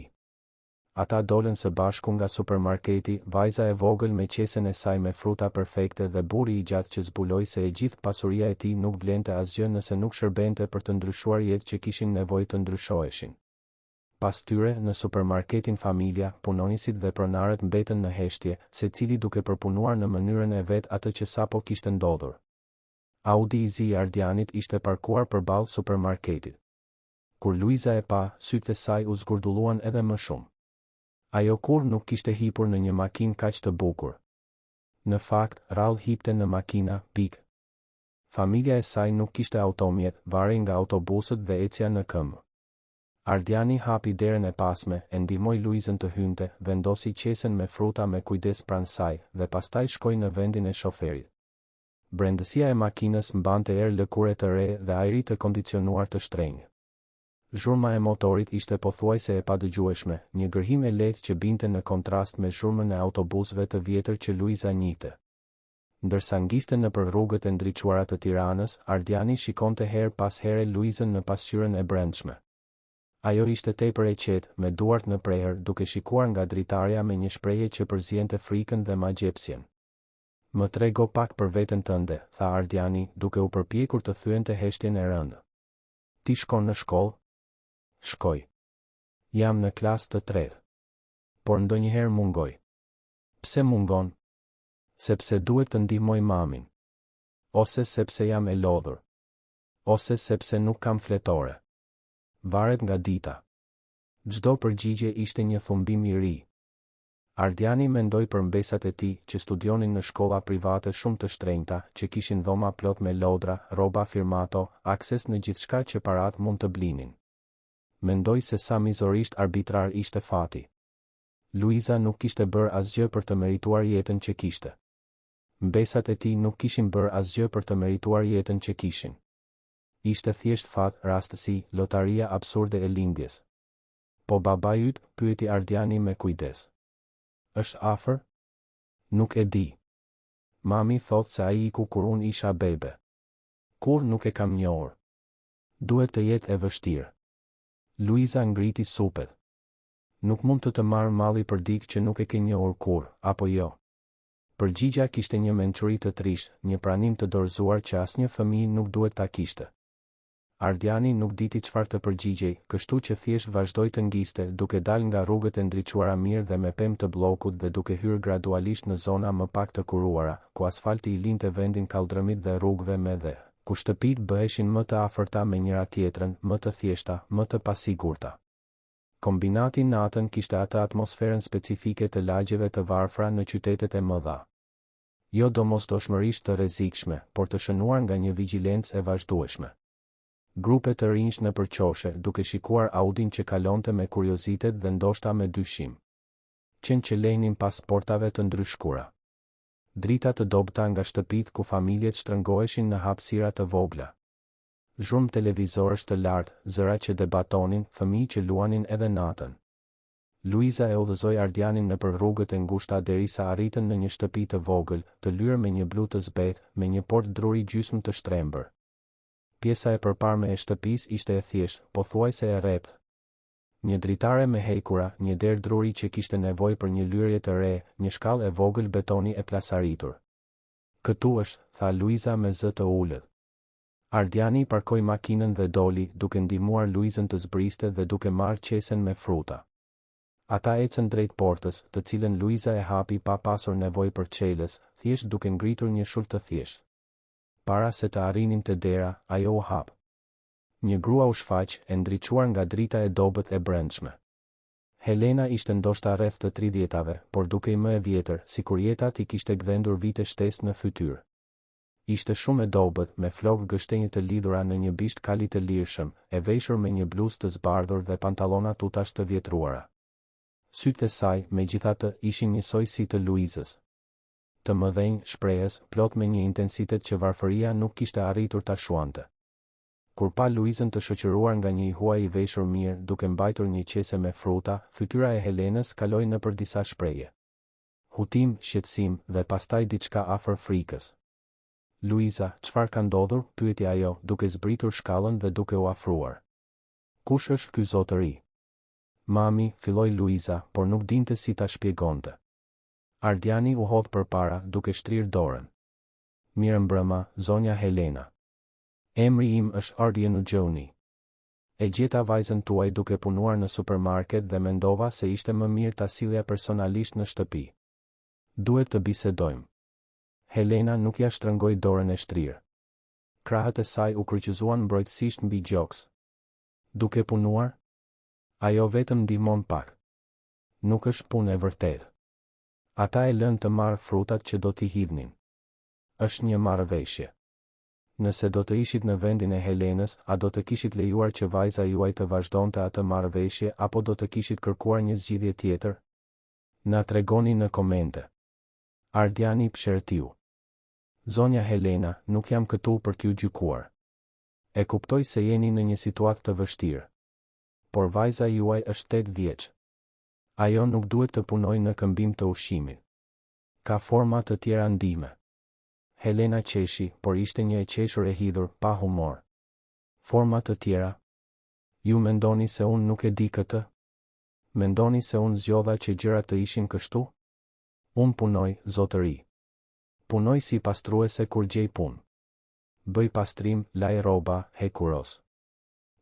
Speaker 1: Ata dolën së bashku nga supermarketi, vajza e vogël me qesen e saj me fruta perfekte dhe burri i gjatë që zbuloi se e gjithë pasuria e tij nuk vlente asgjë nëse nuk shërbente për të ndryshuar jetë që kishin nevojë të ndryshoheshin. Pas tyre, në supermarketin familja, punonjësit dhe pronarët mbetën në heshtje, secili duke përpunuar në mënyrën e vet atë që sapo kishte ndodhur. Audi i zi i Ardianit ishte parkuar përballë supermarketit. Kur Luiza e pa, sytë e saj u zgurdulluan edhe më shumë. Ajo kur nuk kishte hipur në një makinë kaq të bukur. Në fakt, rrallë hipte në makina, pikë. Familja e saj nuk kishte automjet, varej nga autobusët dhe ecja në këmbë. Ardiani hapi derën e pasme, e ndihmoi Luizën të hynte, vendosi qesen me fruta me kujdes pranë saj dhe pastaj shkoi në vendin e shoferit. Brendësia e makinës mbante erë lëkure të re dhe ajri të kondicionuar të shtrenjtë. Zhurma e motorit ishte pothuajse e padëgjueshme, një gërhim e lehtë që binte në kontrast me zhurmën e autobusëve të vjetër që Luiza njihte. Ndërsa ngiste nëpër rrugët e ndriçuara të Tiranës, Ardiani shikonte her pas here Luizën në pasqyrën e brendshme. Ajo ishte tepër e qetë, me duart në prehër, duke shikuar nga dritarja me një shprehje që përziente frikën dhe magjepsjen. Më trego pak për veten tënde, tha Ardiani, duke u përpjekur të thyente heshtjen e rëndë. Ti shkon në shkollë? Shkoj. Jam në klasë të tretë. Por ndonjëherë mungoj. Pse mungon? Sepse duhet të ndihmoj mamin. Ose sepse jam e lodhur. Ose sepse nuk kam fletore. Varet nga dita. Çdo përgjigje ishte një thumbim i ri. Ardiani mendoi për mbesat e tij që studionin në shkolla private shumë të shtrenjta, që kishin dhoma plot me lodra, rroba firmato, akses në gjithçka që parat mund të blinin. Mendoi se sa mizorisht arbitrar ishte fati. Luiza nuk kishte bërë asgjë për të merituar jetën që kishte. Mbesat e tij nuk kishin bërë asgjë për të merituar jetën që kishin. Ishte thjesht fat, rastësi, lotaria absurde e lindjes. Po baba yt, pyeti Ardiani me kujdes. Është afër? Nuk e di. Mami thot se ai iku kur unë isha bebe. Kur nuk e kam njohur. Duhet të jetë e vështirë. Luiza ngriti supet. Nuk mund të marr malli për dikë që nuk e ke njohur kur, apo jo? Përgjigja kishte një mençuri të trisht, një pranim të dorëzuar që asnjë fëmijë nuk duhet ta kishte. Ardiani nuk diti çfarë të përgjigjej, kështu që thjesht vazhdoi të ngiste, duke dalë nga rrugët e ndriçuara mirë dhe me pemë të bllokut dhe duke hyrë gradualisht në zona më pak të kuruara, ku asfalti i linte vendin kaldrëmit dhe rrugëve me dhe, ku shtëpitë bëheshin më të afërta me njëra tjetrën, më të thjeshta, më të pasigurta. Kombinati natën kishte atë atmosferën specifike të lagjeve të varfra në qytetet e mëdha. Jo domosdoshmërisht të rrezikshme, por të shënuar nga një vigjilencë e vazhdueshme. Grupe të rinj në përqoshe, duke shikuar Audin që kalonte me kuriozitet dhe ndoshta me dyshim. Qenë që lejnin pasportave të ndryshkura. Drita të dobta nga shtëpit ku familjet shtrëngoheshin në hapësira të vogla. Zhurmë televizorësh të lartë, zëra që debatonin, fëmijë që luanin edhe natën. Luiza e udhëzoi Ardianin nëpër rrugët e ngushta derisa arritën në një shtëpi të vogël, të lyer me një blu të zbeth, me një portë druri gjysmë të shtrembër. Pjesa e përparme e shtëpisë ishte e thjeshtë, pothuajse e rreptë. Një dritare me hekura, një derë druri që kishte nevojë për një lyrje të re, një shkallë e vogël betoni e plasaritur. Këtu është, tha Luiza me zë të ulët. Ardiani parkoi makinën dhe doli, duke ndihmuar Luizën të zbriste dhe duke marrë qesen me fruta. Ata ecën drejt portës, të cilën Luiza e hapi pa pasur nevojë për çelës, thjesht duke ngritur një shul të thjeshtë. Para se të arrinin te dera, ajo u hap. Një grua u shfaq, e ndriçuar nga drita e dobët e brendshme. Helena ishte ndoshta rreth të 30-tave, por dukej më e vjetër, sikur jeta i kishte gdhendur vite shtesë në fytyrë. Ishte shumë e dobët, me flokë gështenje të lidhura në një bisht kali të lirshëm, e veshur me një bluzë të zbardhur dhe pantallona tutash të vjetruara. Sytë e saj, megjithatë, ishin njësoj si të Luizës. Të mëdhenj, shprehës, plot me një intensitet që varfëria nuk kishte arritur ta shuante. Kur pa Luizën të shoqëruar nga një huaj i veshur mirë, duke mbajtur një qese me fruta, fytyra e Helenës kaloi nëpër disa shprehje. Hutim, shqetësim dhe pastaj diçka afër frikës. Luiza, çfarë ka ndodhur? Pyeti ajo, duke zbritur shkallën dhe duke u afruar. Kush është ky zotëri? Mami, filloi Luiza, por nuk dinte si ta shpjegonte. Ardiani u hodh përpara, duke shtrirë dorën. Mirëmbrëma, zonja Helena. Emri im është Ardian Gjoni. E gjeta vajzën tuaj duke punuar në supermarket dhe mendova se ishte më mirë ta sillja personalisht në shtëpi. Duhet të bisedojmë. Helena nuk ja shtrëngoi dorën e shtrirë. Krahët e saj u kryqëzuan mbrojtësisht mbi gjoks. Duke punuar? Ajo vetëm ndihmon pak. Nuk është punë e vërtetë. Ata e lënë të marrë frutat që do t'i hidhnin. Është një marrëveshje. Nëse do të ishit në vendin e Helenës, a do të kishit lejuar që vajza juaj të vazhdonte atë marrëveshje apo do të kishit kërkuar një zgjidhje tjetër? Na tregoni në komente. Ardiani pshertiu. Zonja Helena, nuk jam këtu për t'ju gjykuar. E kuptoj se jeni në një situatë të vështirë. Por vajza juaj është 8 vjeç. Ajo nuk duhet të punojë në këmbim të ushqimit. Ka forma të tjera ndihme. Helena qeshi, por ishte një e qeshur e hidhur, pa humor. Forma të tjera? Ju mendoni se unë nuk e di këtë? Mendoni se unë zgjodha që gjërat të ishin kështu? Unë punoj, zotëri. Punoj si pastruese kur gjej punë. Bëj pastrim, laj rroba, hek kuros.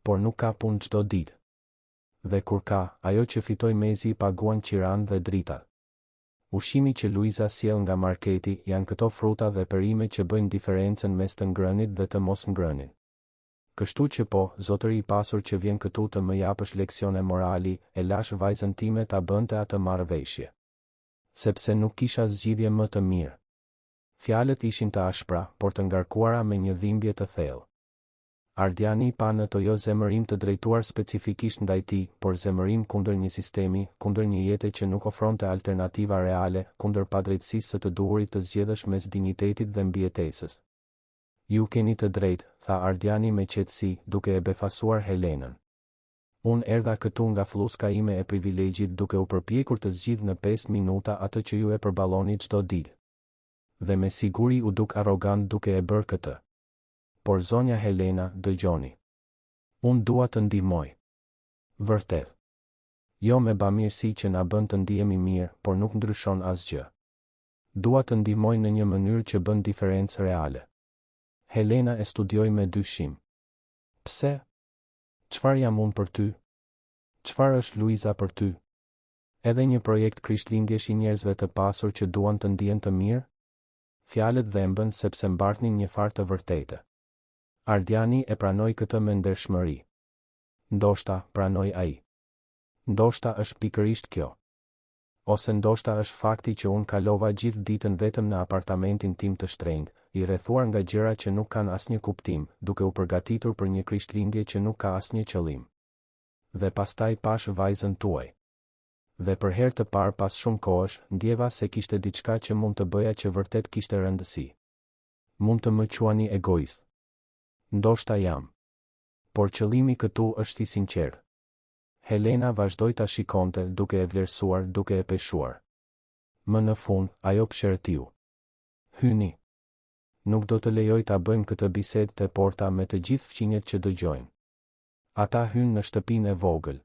Speaker 1: Por nuk ka punë çdo ditë. Dhe kur ka, ajo që fitoj mezi paguan qiran dhe drita. Ushqimi që Luiza sjell nga marketi janë këto fruta dhe perime që bëjnë diferencën mes të ngrënit dhe të mos ngrënit. Kështu që po, zotëri i pasur që vjen këtu të më japësh leksione morali, e lash vajzën time ta bënte atë marrëveshje. Sepse nuk kisha zgjidhje më të mirë. Fjalët ishin të ashpra, por të ngarkuara me një dhimbje të thellë. Ardiani pa në to jo zemërim të drejtuar specifikisht ndaj tij, por zemërim kundër një sistemi, kundër një jete që nuk ofronte alternativa reale, kundër padrejtësisë së të duhurit të zgjedhësh mes dinjitetit dhe mbijetesës. Ju keni të drejtë, tha Ardiani me qetësi, duke e befasuar Helenën. Unë erdha këtu nga flluska ime e privilegjit duke u përpjekur të zgjidh në 5 minuta atë që ju e përballoni çdo ditë. Dhe me siguri u duk arrogant duke e bërë këtë. Por zonja Helena, dëgjoni. Unë dua të ndihmoj. Vërtet. Jo me bamirësi që na bën të ndihemi mirë, por nuk ndryshon asgjë. Dua të ndihmoj në një mënyrë që bën diferencë reale. Helena e studioi me dyshim. Pse? Çfarë jam unë për ty? Çfarë është Luiza për ty? Edhe një projekt krishtlindjesh i njerëzve të pasur që duan të ndihen të mirë? Fjalët dhembën sepse mbartnin një farë të vërtetë. Ardiani e pranoi këtë me ndershmëri. Ndoshta, pranoi ai. Ndoshta është pikërisht kjo. Ose ndoshta është fakti që unë kalova gjithë ditën vetëm në apartamentin tim të shtrenjtë, i rrethuar nga gjëra që nuk kanë asnjë kuptim, duke u përgatitur për një krishtlindje që nuk ka asnjë qëllim. Dhe pastaj pash vajzën tuaj. Dhe për herë të parë pas shumë kohësh, ndjeva se kishte diçka që mund të bëja që vërtet kishte rëndësi. Mund të më quani egoist. Ndoshta jam. Por qëllimi këtu është i sinqertë. Helena vazhdoi ta shikonte, duke e vlerësuar, duke e peshuar. Më në fund, ajo pshërtiu. Hyni. Nuk do të lejoj ta bëjmë këtë bisedë te porta me të gjithë fqinjet që dëgjojnë. Ata hynë në shtëpinë e vogël.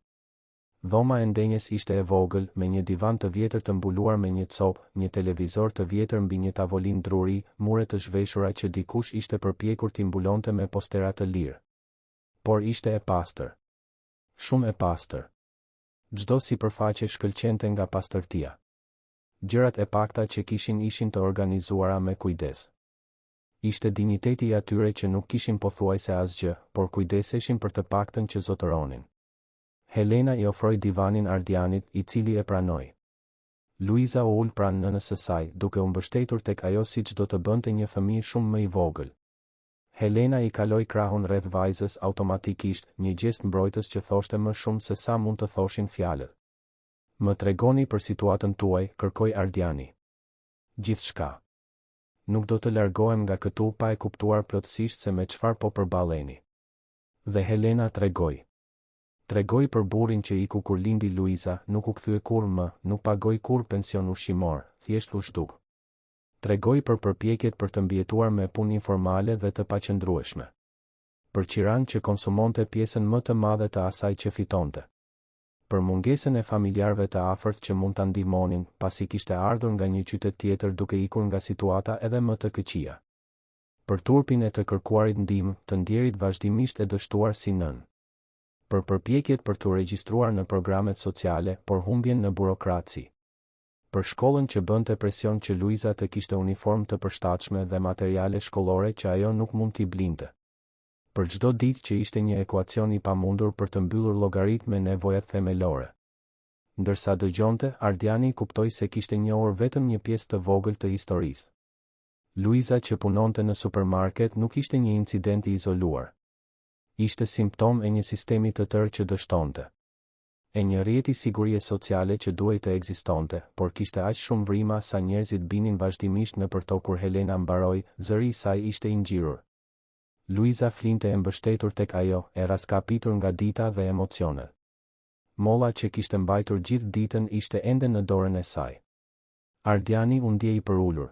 Speaker 1: Dhoma e ndenjes ishte e vogël, me një divan të vjetër të mbuluar me një copë, një televizor të vjetër mbi një tavolinë druri, mure të zhveshura që dikush ishte përpjekur t'i mbulonte me postera të lirë. Por ishte e pastër. Shumë e pastër. Çdo sipërfaqe shkëlqente nga pastërtia. Gjërat e pakta që ishin të organizuara me kujdes. Ishte dinjiteti i atyre që nuk kishin pothuajse asgjë, por kujdeseshin për të paktën që zotëronin. Helena i ofroi divanin Ardianit, i cili e pranoi. Luiza u ul pranë nënës së saj, duke u mbështetur tek ajo siç do të bënte një fëmijë shumë më i vogël. Helena i kaloi krahun rreth vajzës automatikisht, një gjest mbrojtës që thoshte më shumë se sa mund të thoshin fjalët. Më tregoni për situatën tuaj, kërkoi Ardiani. Gjithçka. Nuk do të largohem nga këtu pa e kuptuar plotësisht se me çfarë po përballeni. Dhe Helena tregoi. Tregoi për burrin që iku kur lindi Luiza, nuk u kthye kurrë më, nuk pagoi kurrë pension ushqimor, thjesht u shduk. Tregoi për përpjekjet për të mbijetuar me punë informale dhe të paqëndrueshme. Për Qiran që konsumonte pjesën më të madhe të asaj që fitonte. Për mungesën e familjarëve të afërt që mund ta ndihmonin, pasi kishte ardhur nga një qytet tjetër duke ikur nga situata edhe më të këqija. Për turpin e të kërkuarit ndihmë, të ndjerit vazhdimisht e dështuar si nën. Për përpjekjet për të regjistruar në programet sociale, por humbjen në burokraci. Për shkollën që bënte presion që Luiza të kishte uniformë të përshtatshme dhe materiale shkollore që ajo nuk mund t'i blinte. Për çdo ditë që ishte një ekuacion i pamundur për të mbyllur llogarit me nevojat themelore. Ndërsa dëgjonte, Ardiani kuptoi se kishte njohur vetëm një pjesë të vogël të historisë. Luiza që punonte në supermarket nuk ishte një incident i izoluar. Ishte simptom e një sistemi të tërë që dështonte. E një rrjeti sigurie sociale që duhej të ekzistonte, por kishte aq shumë vrima sa njerëzit binin vazhdimisht nëpër to kur Helena mbaroi, zëri i saj ishte i ngjirur. Luiza flinte e mbështetur tek ajo, e raskapitur nga dita dhe emocionet. Molla që kishte mbajtur gjithë ditën ishte ende në dorën e saj. Ardiani u ndjei i përulur.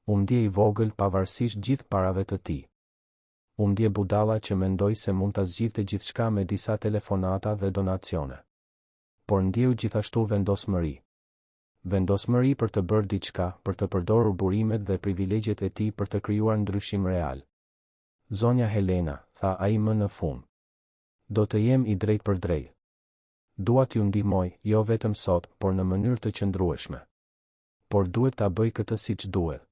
Speaker 1: U ndjei i vogël pavarësisht gjithë parave të tij. U ndje budalla që mendoi se mund ta zgjidhte gjithçka me disa telefonata dhe donacione. Por ndjeu gjithashtu vendosmëri. Vendosmëri për të bërë diçka, për të përdorur burimet dhe privilegjet e tij për të krijuar ndryshim real. Zonja Helena, tha ai më në fund. Do të jem i drejt për drejt. Dua t'ju ndihmoj, jo vetëm sot, por në mënyrë të qëndrueshme. Por duhet ta bëj këtë siç duhet.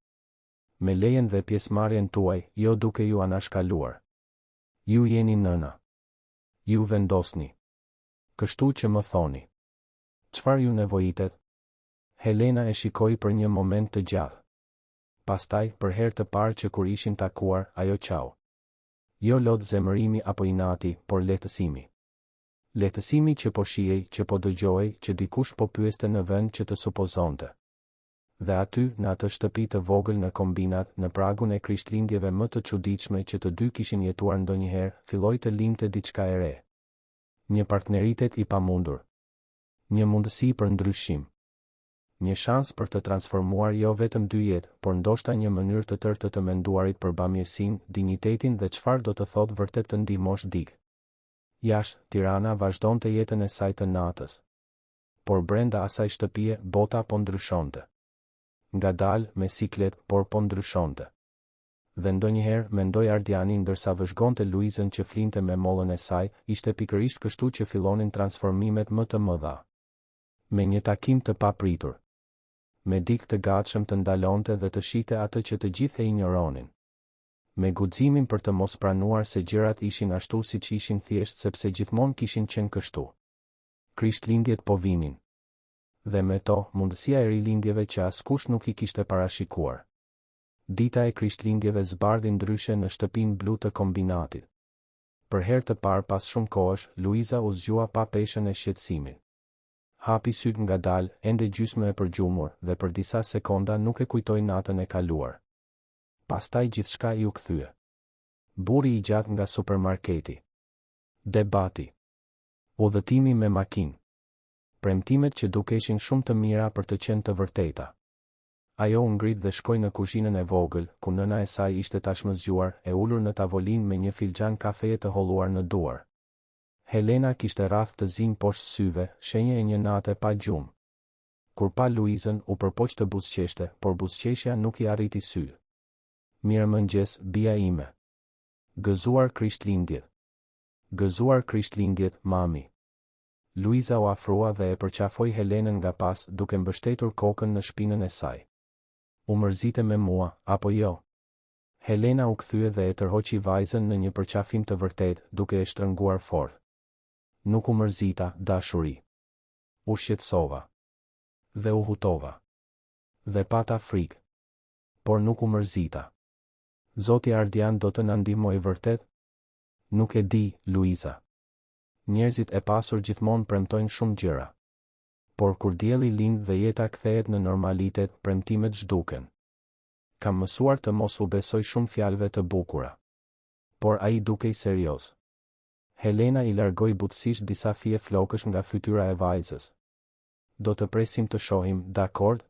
Speaker 1: Me lejen dhe pjesëmarrjen tuaj, jo duke ju anashkaluar. Ju jeni nëna. Ju vendosni. Kështu që më thoni. Çfarë ju nevojitet? Helena e shikoi për një moment të gjatë. Pastaj, për herë të parë që kur ishin takuar, ajo qau. Jo lot zemërimi apo inati, por lehtësimi. Lehtësimi që po shihej, që po dëgjohej, që dikush po pyeste në vend që të supozonte. Dhe aty, në atë shtëpi të vogël në kombinat, në pragun e krishtlindjeve më të çuditshme që të dy kishin jetuar ndonjëherë, filloi të lindte diçka e re. Një partneritet i pamundur. Një mundësi për ndryshim. Një shans për të transformuar jo vetëm dy jetë, por ndoshta një mënyrë të tërë të menduarit për bamirësinë, dinjitetin dhe çfarë do të thotë vërtet të ndihmosh dikë. Jashtë, Tirana vazhdonte jetën e saj të natës. Por brenda asaj shtëpie, bota po ndryshonte. Ngadalë, me siklet, por po ndryshonte. Dhe ndonjëherë, mendoi Ardiani ndërsa vëzhgonte Luizën që flinte me mollën e saj, ishte pikërisht kështu që fillonin transformimet më të mëdha. Me një takim të papritur. Me dikë të gatshëm të ndalonte dhe të shihte atë që të gjithë e injoronin. Me guximin për të mos pranuar se gjërat ishin ashtu siç ishin thjesht sepse gjithmonë kishin qenë kështu. Krishtlindjet po vinin. Dhe me to, mundësia e rilindjeve që askush nuk i kishte parashikuar. Dita e krishtlindjeve zbardhi ndryshe në shtëpinë blu të kombinatit. Për herë të parë pas shumë kohësh, Luiza u zgjua pa peshën e shqetësimit. Hapi syt ngadalë, ende gjysmë e përgjumur, dhe për disa sekonda nuk e kujtoi natën e kaluar. Pastaj gjithçka i u kthye. Burri i gjatë nga supermarketi. Debati. Udhëtimi me makinë. Premtimet që dukeshin shumë të mira për të qenë të vërteta. Ajo u ngrit dhe shkoi në kuzhinën e vogël, ku nëna e saj ishte tashmë zgjuar, e ulur në tavolinë me një filxhan kafeje të holluar në duar. Helena kishte rrath të zinj poshtë syve, shenje e një nate pa gjumë. Kur pa Luizën, u përpoq të buzëqeshte, por buzëqeshja nuk i arriti sy. Mirëmëngjes, bija ime. Gëzuar Krishtlindjet. Gëzuar Krishtlindjet, mami. Luiza u afrua dhe e përqafoi Helenën nga pas, duke mbështetur kokën në shpinën e saj. U mërzite me mua, apo jo? Helena u kthye dhe e tërhoqi vajzën në një përqafim të vërtet, duke e shtrënguar fort. Nuk u mërzita, dashuri. U shqetësova. Dhe u hutova. Dhe pata frikë. Por nuk u mërzita. Zoti Ardian do të na ndihmojë vërtet? Nuk e di, Luiza. Njerëzit e pasur gjithmonë premtojnë shumë gjëra. Por kur dielli lind dhe jeta kthehet në normalitet, premtimet zhduken. Kam mësuar të mos u besoj shumë fjalëve të bukura. Por ai dukej serioz. Helena i largoi butësisht disa fije flokësh nga fytyra e vajzës. Do të presim të shohim, dakord?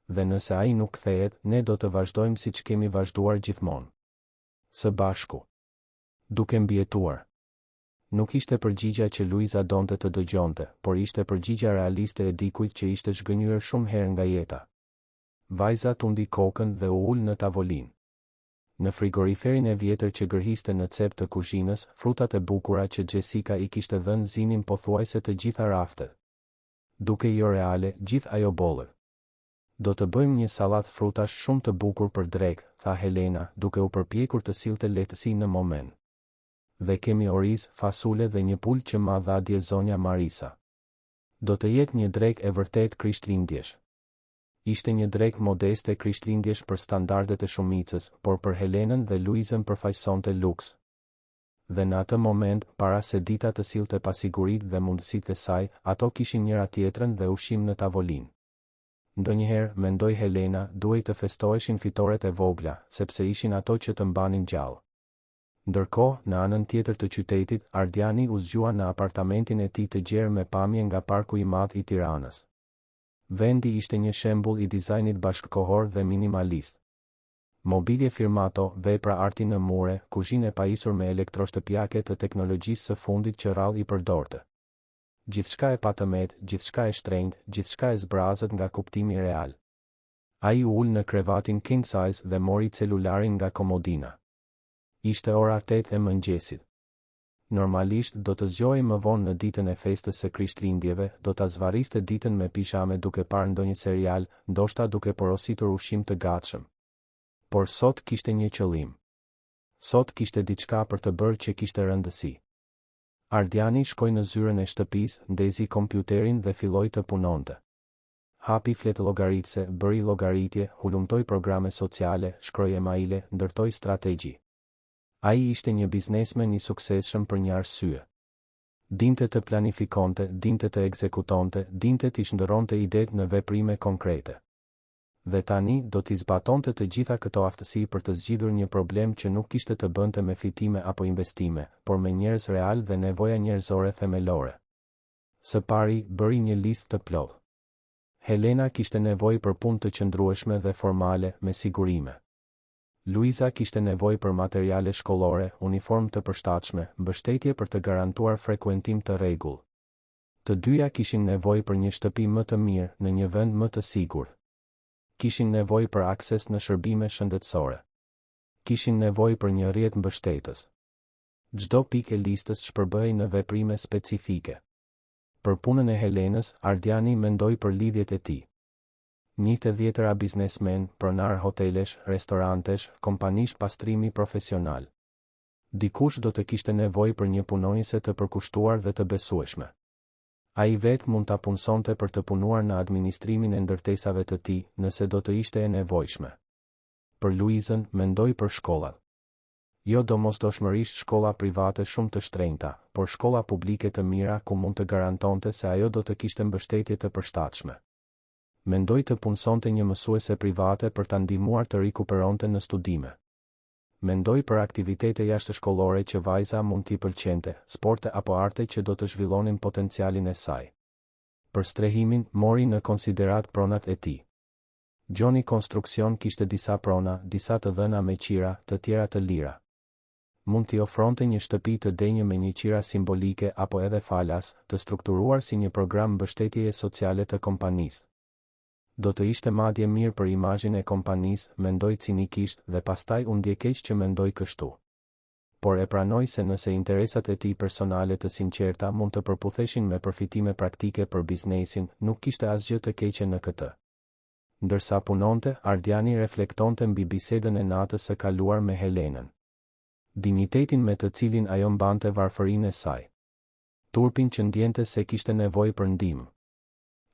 Speaker 1: Dhe nëse ai nuk kthehet, ne do të vazhdojmë siç kemi vazhduar gjithmonë. Së bashku. Duke mbijetuar. Nuk ishte përgjigja që Luiza donte të dëgjonte, por ishte përgjigja realiste e dikujt që ishte zhgënjur shumë herë nga jeta. Vajza tundi kokën dhe u ul në tavolinë. Në frigoriferin e vjetër që gërhiste në cep të kuzhinës, frutat e bukura që Jessica i kishte dhënë zinin pothuajse të gjitha raftet. Duke jo reale, gjithë ajo bollë. Do të bëjmë një sallatë frutash shumë të bukur për drek, tha Helena, duke u përpjekur të sillte lehtësi në moment. Dhe kemi oriz, fasule dhe një pul që ma dha dje zonja Marisa. Do të jetë një drek e vërtet krishtlindjesh. Ishte një drek modeste krishtlindjesh për standardet e shumicës, por për Helenën dhe Luizën përfaqësonte luks. Dhe në atë moment, para se dita të sillte pasigurit dhe mundësitë e saj, ato kishin njëra tjetrën dhe ushqim në tavolinë. Ndonjëherë, mendoi Helena, duhej të festoheshin fitoret e vogla, sepse ishin ato që të mbanin gjallë. Ndërkohë, në anën tjetër të qytetit, Ardiani u zgjua në apartamentin e tij të gjerë me pamje nga Parku i Madh i Tiranës. Vendi ishte një shembull i dizajnit bashkëkohor dhe minimalist. Mobilje firmato, vepra arti në mure, kuzhinë e pajisur me elektroshtëpiake të teknologjisë së fundit që rrallë i përdorte. Gjithçka e patëmet, gjithçka e shtrenjtë, gjithçka e zbrazët nga kuptimi real. Ai u ul në krevatin king size dhe mori celularin nga komodina. Ishte ora 8 e mëngjesit. Normalisht do të zgjohej më vonë në ditën e festës së Krishtlindjeve, do ta zvarriste ditën me pijame duke parë ndonjë serial, ndoshta duke porositur ushqim të gatshëm. Por sot kishte një qëllim. Sot kishte diçka për të bërë që kishte rëndësi. Ardiani shkoi në zyrën e shtëpisë, ndezi kompjuterin dhe filloi të punonte. Hapi fletë llogaritse, bëri llogaritje, hulumtoi programe sociale, shkroi emaile, ndërtoi strategji. Ai ishte një biznesmen i suksesshëm për një arsye. Dinte të planifikonte, dinte të ekzekutonte, dinte të shndërronte idetë në veprime konkrete. Dhe tani do t'i zbatonte të gjitha këto aftësi për të zgjidhur një problem që nuk kishte të bënte me fitime apo investime, por me njerëz real dhe nevoja njerëzore themelore. Së pari, bëri një listë të plotë. Helena kishte nevojë për punë të qëndrueshme dhe formale, me sigurime. Luiza kishte nevojë për materiale shkollore, uniformë të përshtatshme, mbështetje për të garantuar frekuentim të rregull. Të dyja kishin nevojë për një shtëpi më të mirë, në një vend më të sigurt. Kishin nevojë për akses në shërbime shëndetësore. Kishin nevojë për një rrjet mbështetës. Çdo pikë e listës shpërbëhej në veprime specifike. Për punën e Helenës, Ardiani mendoi për lidhjet e tij. Njëtë dhjetëra biznesmen, pronar hotelesh, restorantesh, kompanish pastrimi profesional. Dikush do të kishte nevojë për një punonjëse të përkushtuar dhe të besueshme. Ai vetë mund ta punsonte për të punuar në administrimin e ndërtesave të tij, nëse do të ishte e nevojshme. Për Luizën, mendoi për shkollat. Jo domosdoshmërisht shkolla private shumë të shtrenjta, por shkolla publike të mira ku mund të garantonte se ajo do të kishte mbështetje të përshtatshme. Mendoi të punsonte një mësuese private për ta ndihmuar të rikuperonte në studime. Mendoj për aktivitete jashtëshkollore që vajza mund t'i pëlqente, sporte apo arte që do të zhvillonin potencialin e saj. Për strehimin, mori në konsiderat pronat e tij. Gjoni konstruksion kishte disa prona, disa të dhëna me qira, të tjera të lira. Mund t'i ofronte një shtëpi të denjë me një qira simbolike apo edhe falas, të strukturuar si një program mbështetjeje sociale të kompanisë. Do të ishte madje mirë për imazhin e kompanisë, mendoj cinikisht dhe pastaj u ndje keq që mendoj kështu. Por e pranoj se nëse interesat e tij personale të sinqerta mund të përputheshin me përfitime praktike për biznesin, nuk kishte asgjë të keqe në këtë. Ndërsa punonte, Ardiani reflektonte mbi bisedën e natës së kaluar me Helenën. Dignitetin me të cilin ajo mbante varfërinë e saj. Turpin që ndjente se kishte nevojë për ndihmë.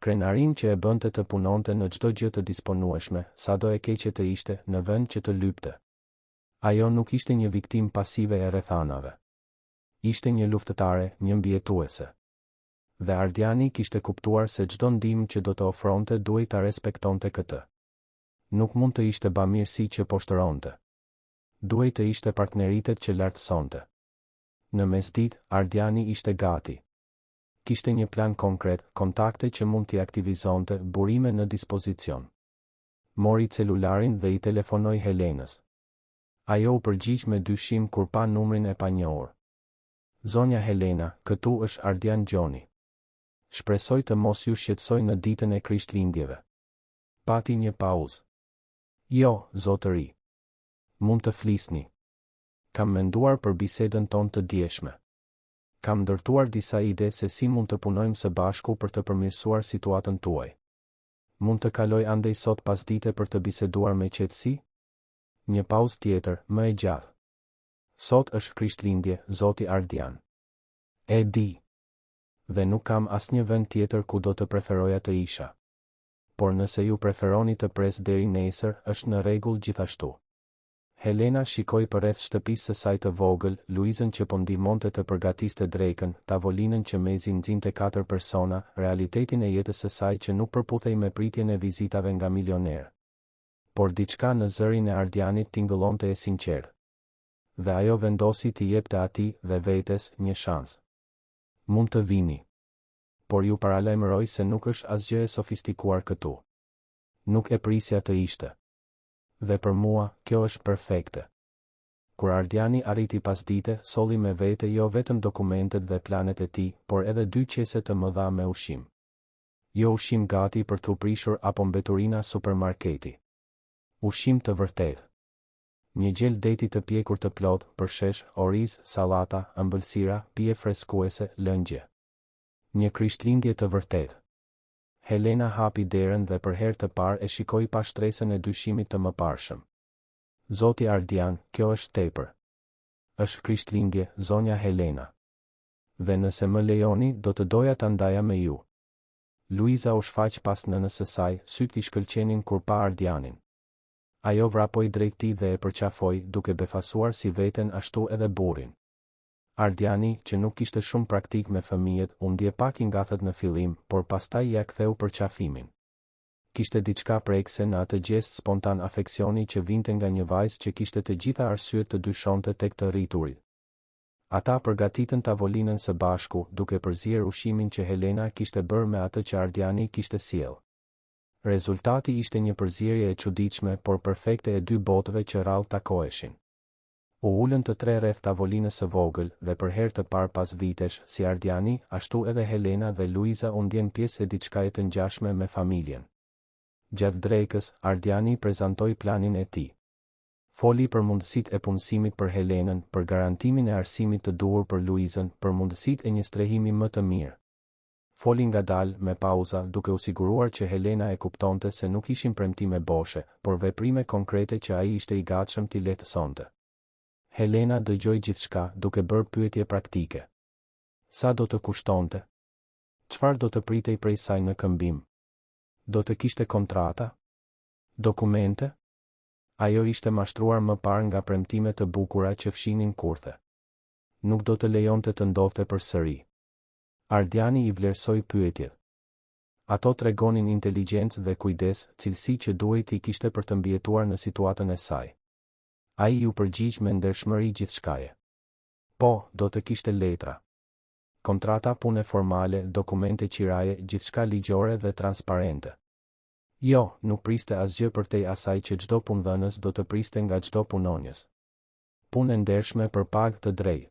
Speaker 1: Krenarin që e bënte të punonte në çdo gjë të disponueshme, sado e keqe të ishte, në vend që të lypte. Ajo nuk ishte një viktim pasive e rrethanave. Ishte një luftëtare, një mbijetuese. Dhe Ardiani kishte kuptuar se çdo ndihmë që do të ofronte duhej ta respektonte këtë. Nuk mund të ishte bamirësi që poshtëronte. Duhej të ishte partneritet që lartësonte. Në mesditë, Ardiani ishte gati. Kishte një plan konkret, kontakte që mund t'i aktivizonte, burime në dispozicion. Mori celularin dhe i telefonoi Helenës. Ajo u përgjigj me dyshim kur pa numrin e panjohur. Zonja Helena, këtu është Ardian Gjoni. Shpresoj të mos ju shqetësoj në ditën e Krishtlindjeve. Pati një pauzë. Jo, zotëri. Mund të flisni. Kam menduar për bisedën tonë të dieshme. Kam ndërtuar disa ide se si mund të punojmë së bashku për të përmirësuar situatën tuaj. Mund të kaloj andej sot pasdite për të biseduar me qetësi? Një pauzë tjetër, më e gjatë. Sot është Krishtlindje, zoti Ardian. E di. Dhe nuk kam asnjë vend tjetër ku do të preferoja të isha. Por nëse ju preferoni të pres deri nesër, është në rregull gjithashtu. Helena shikoi përreth shtëpisë së saj të vogël, Luizën që po ndihmonte të përgatiste drekën, tavolinën që mezi nxinte 4 persona, realitetin e jetës së saj që nuk përputhej me pritjen e vizitave nga milioner. Por diçka në zërin e Ardianit tingëllonte e sinqert. Dhe ajo vendosi t'i jepte atij dhe vetes një shans. Mund të vini. Por ju paralajmëroj se nuk është asgjë e sofistikuar këtu. Nuk e prisja të ishte. Dhe për mua, kjo është perfekte. Kur Ardiani arriti pasdite, solli me vete jo vetëm dokumentet dhe planet e tij, por edhe 2 qese të mëdha me ushqim. Jo ushqim gati për t'u prishur apo mbeturina supermarketi. Ushqim të vërtetë. Një gjel deti të pjekur të plot, përshesh, oriz, sallata, ëmbëlsira, pije freskuese, lëngje. Një Krishtlindje të vërtetë. Helena hapi derën dhe për herë të parë e shikoi pa shtresën e dyshimit të mëparshëm. Zoti Ardian, kjo është tepër. Është Krishtlindje, zonja Helena. Dhe nëse më lejoni, do të doja ta ndaja me ju. Luiza u shfaq pas nënës së saj, syt i shkëlqenin kur pa Ardianin. Ajo vrapoi drejt tij dhe e përqafoi, duke befasuar si veten ashtu edhe burrin. Ardiani, që nuk kishte shumë praktik me fëmijët, u ndje pak i ngathet në fillim, por pastaj ja ktheu përqafimin. Kishte diçka prekse në atë gjest spontan afeksioni që vinte nga një vajzë që kishte të gjitha arsyet të dyshonte tek të rriturit. Ata përgatitën tavolinën së bashku, duke përzier ushqimin që Helena kishte bërë me atë që Ardiani kishte sjell. Rezultati ishte një përzierje e çuditshme, por perfekte e 2 botëve që rrallë takoheshin. U ulën të 3 rreth tavolinës së vogël dhe për herë të parë pas vitesh, si Ardiani, ashtu edhe Helena dhe Luiza u ndjen pjesë e diçkaje të ngjashme me familjen. Gjatë drekës, Ardiani prezantoi planin e tij. Foli për mundësitë e punësimit për Helenën, për garantimin e arsimit të duhur për Luizën, për mundësitë e një strehimi më të mirë. Foli ngadalë, me pauza, duke u siguruar që Helena e kuptonte se nuk ishin premtime boshe, por veprime konkrete që ai ishte i gatshëm t'i lehtësonte. Helena dëgjoi gjithçka, duke bërë pyetje praktike. Sa do të kushtonte? Çfarë do të pritej prej saj në këmbim? Do të kishte kontrata? Dokumente? Ajo ishte mashtruar më parë nga premtime të bukura që fshinin kurthe. Nuk do të lejonte të ndodhte përsëri. Ardiani i vlerësoi pyetjet. Ato tregonin inteligjencë dhe kujdes, cilësi që duhej t'i kishte për të mbijetuar në situatën e saj. Ai ju përgjigj me ndershmëri gjithçkaje. Po, do të kishte letra. Kontrata pune formale, dokumente qiraje, gjithçka ligjore dhe transparente. Jo, nuk priste asgjë përtej asaj që çdo punëdhënës do të priste nga çdo punonjës. Punë e ndershme për pagë të drejtë.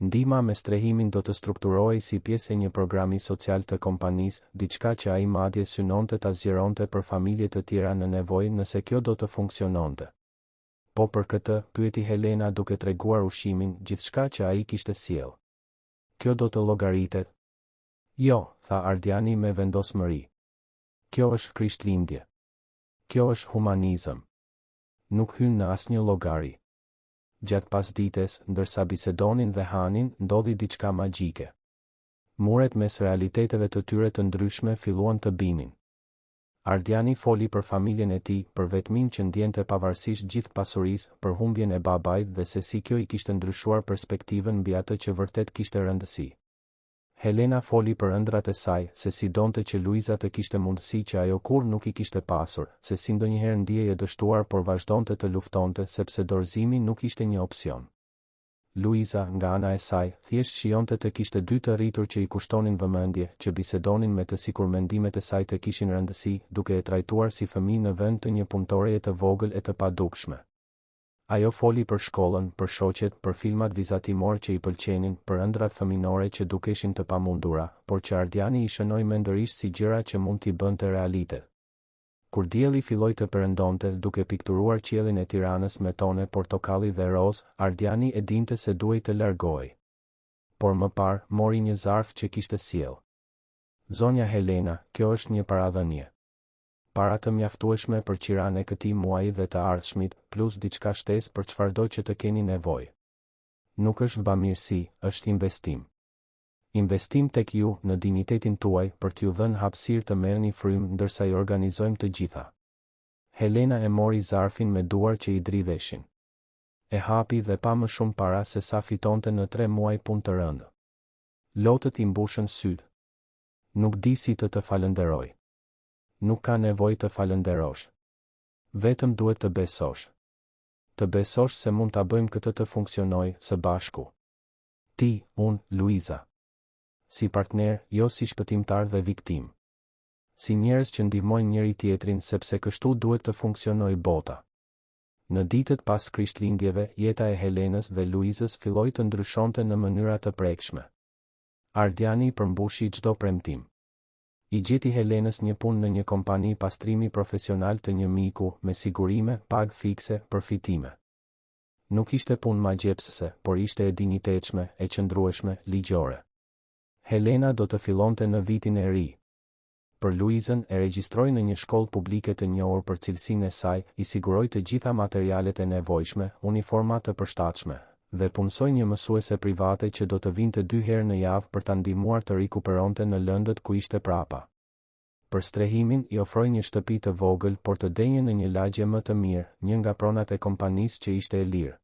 Speaker 1: Ndihma me strehimin do të strukturohej si pjesë e një programi social të kompanisë, diçka që ai madje synonte ta zgjeronte për familje të tjera në nevojë nëse kjo do të funksiononte. Po për këtë, pyeti Helena duke treguar ushimin, gjithçka që ai kishte sjell. Kjo do të llogaritet? Jo, tha Ardiani me vendosmëri. Kjo është Krishtlindje. Kjo është humanizëm. Nuk hyn në asnjë llogari. Gjatë pasdites, ndërsa bisedonin dhe hanin, ndodhi diçka magjike. Muret mes realiteteve të tyre të ndryshme filluan të binin. Ardiani foli për familjen e tij, për vetmin që ndjente pavarësisht gjithë pasurisë, për humbjen e babait dhe se si kjo i kishte ndryshuar perspektivën mbi atë që vërtet kishte rëndësi. Helena foli për ëndrat e saj, se si donte që Luiza të kishte mundësi që ajo kur nuk i kishte pasur, se si ndonjëherë ndjej e dështuar por vazhdonte të luftonte sepse dorëzimi nuk ishte një opsion. Luiza, nga ana e saj, thjesht shijonte të kishte dy të rritur që i kushtonin vëmendje, që bisedonin me të sikur mendimet e saj të kishin rëndësi, duke e trajtuar si fëmijë në vend të një punëtoreje të vogël e të padukshme. Ajo foli për shkollën, për shoqet, për filmat vizatimor që i pëlqenin, për ëndrat fëminore që dukeshin të pamundura, por që Ardiani i shënoi mendërisht si gjëra që mund t'i bënte realitet. Kur dielli filloi të perëndonte, duke pikturuar qiellin e Tiranës me tone portokalli dhe rozë, Ardiani e dinte se duhej të largohej. Por më parë, mori një zarf që kishte sjell. Zonja Helena, kjo është një paradhënie. Para të mjaftueshme për qiran e këtij muaji dhe të ardhshmit, plus diçka shtesë për çfarëdo që të keni nevojë. Nuk është bamirësi, është investim. Investim tek ju, në dinjitetin tuaj, për t'ju dhënë hapësirë të merrni frymë ndërsa i organizojmë të gjitha. Helena e mori zarfin me duar që i dridheshin. E hapi dhe pa më shumë para se sa fitonte në 3 muaj punë të rëndë. Lotët i mbushën sytë. Nuk di si të falënderoj. Nuk ka nevojë të falënderosh. Vetëm duhet të besosh. Të besosh se mund ta bëjmë këtë të funksionojë së bashku. Ti, unë, Luiza. Si partner, jo si shpëtimtar dhe viktim. Si njerëz që ndihmojnë njëri tjetrin sepse kështu duhet të funksionojë bota. Në ditët pas Krishtlindjeve, jeta e Helenës dhe Luizës filloi të ndryshonte në mënyra të prekshme. Ardiani përmbushi çdo premtim. I gjeti Helenës një punë në një kompani pastrimi profesional të një miku, me sigurime, pagë fikse, përfitime. Nuk ishte punë magjepsëse, por ishte e dinjitetshme, e qëndrueshme, ligjore. Helena do të fillonte në vitin e ri. Për Luizën, e regjistroi në një shkollë publike të njohur për cilësinë e saj, i siguroi të gjitha materialet e nevojshme, uniforma të përshtatshme, dhe punësoi një mësuese private që do të vinte 2 herë në javë për ta ndihmuar të rikuperonte në lëndët ku ishte prapa. Për strehimin, i ofroi një shtëpi të vogël, por të denjë në një lagje më të mirë, një nga pronat e kompanisë që ishte e lirë.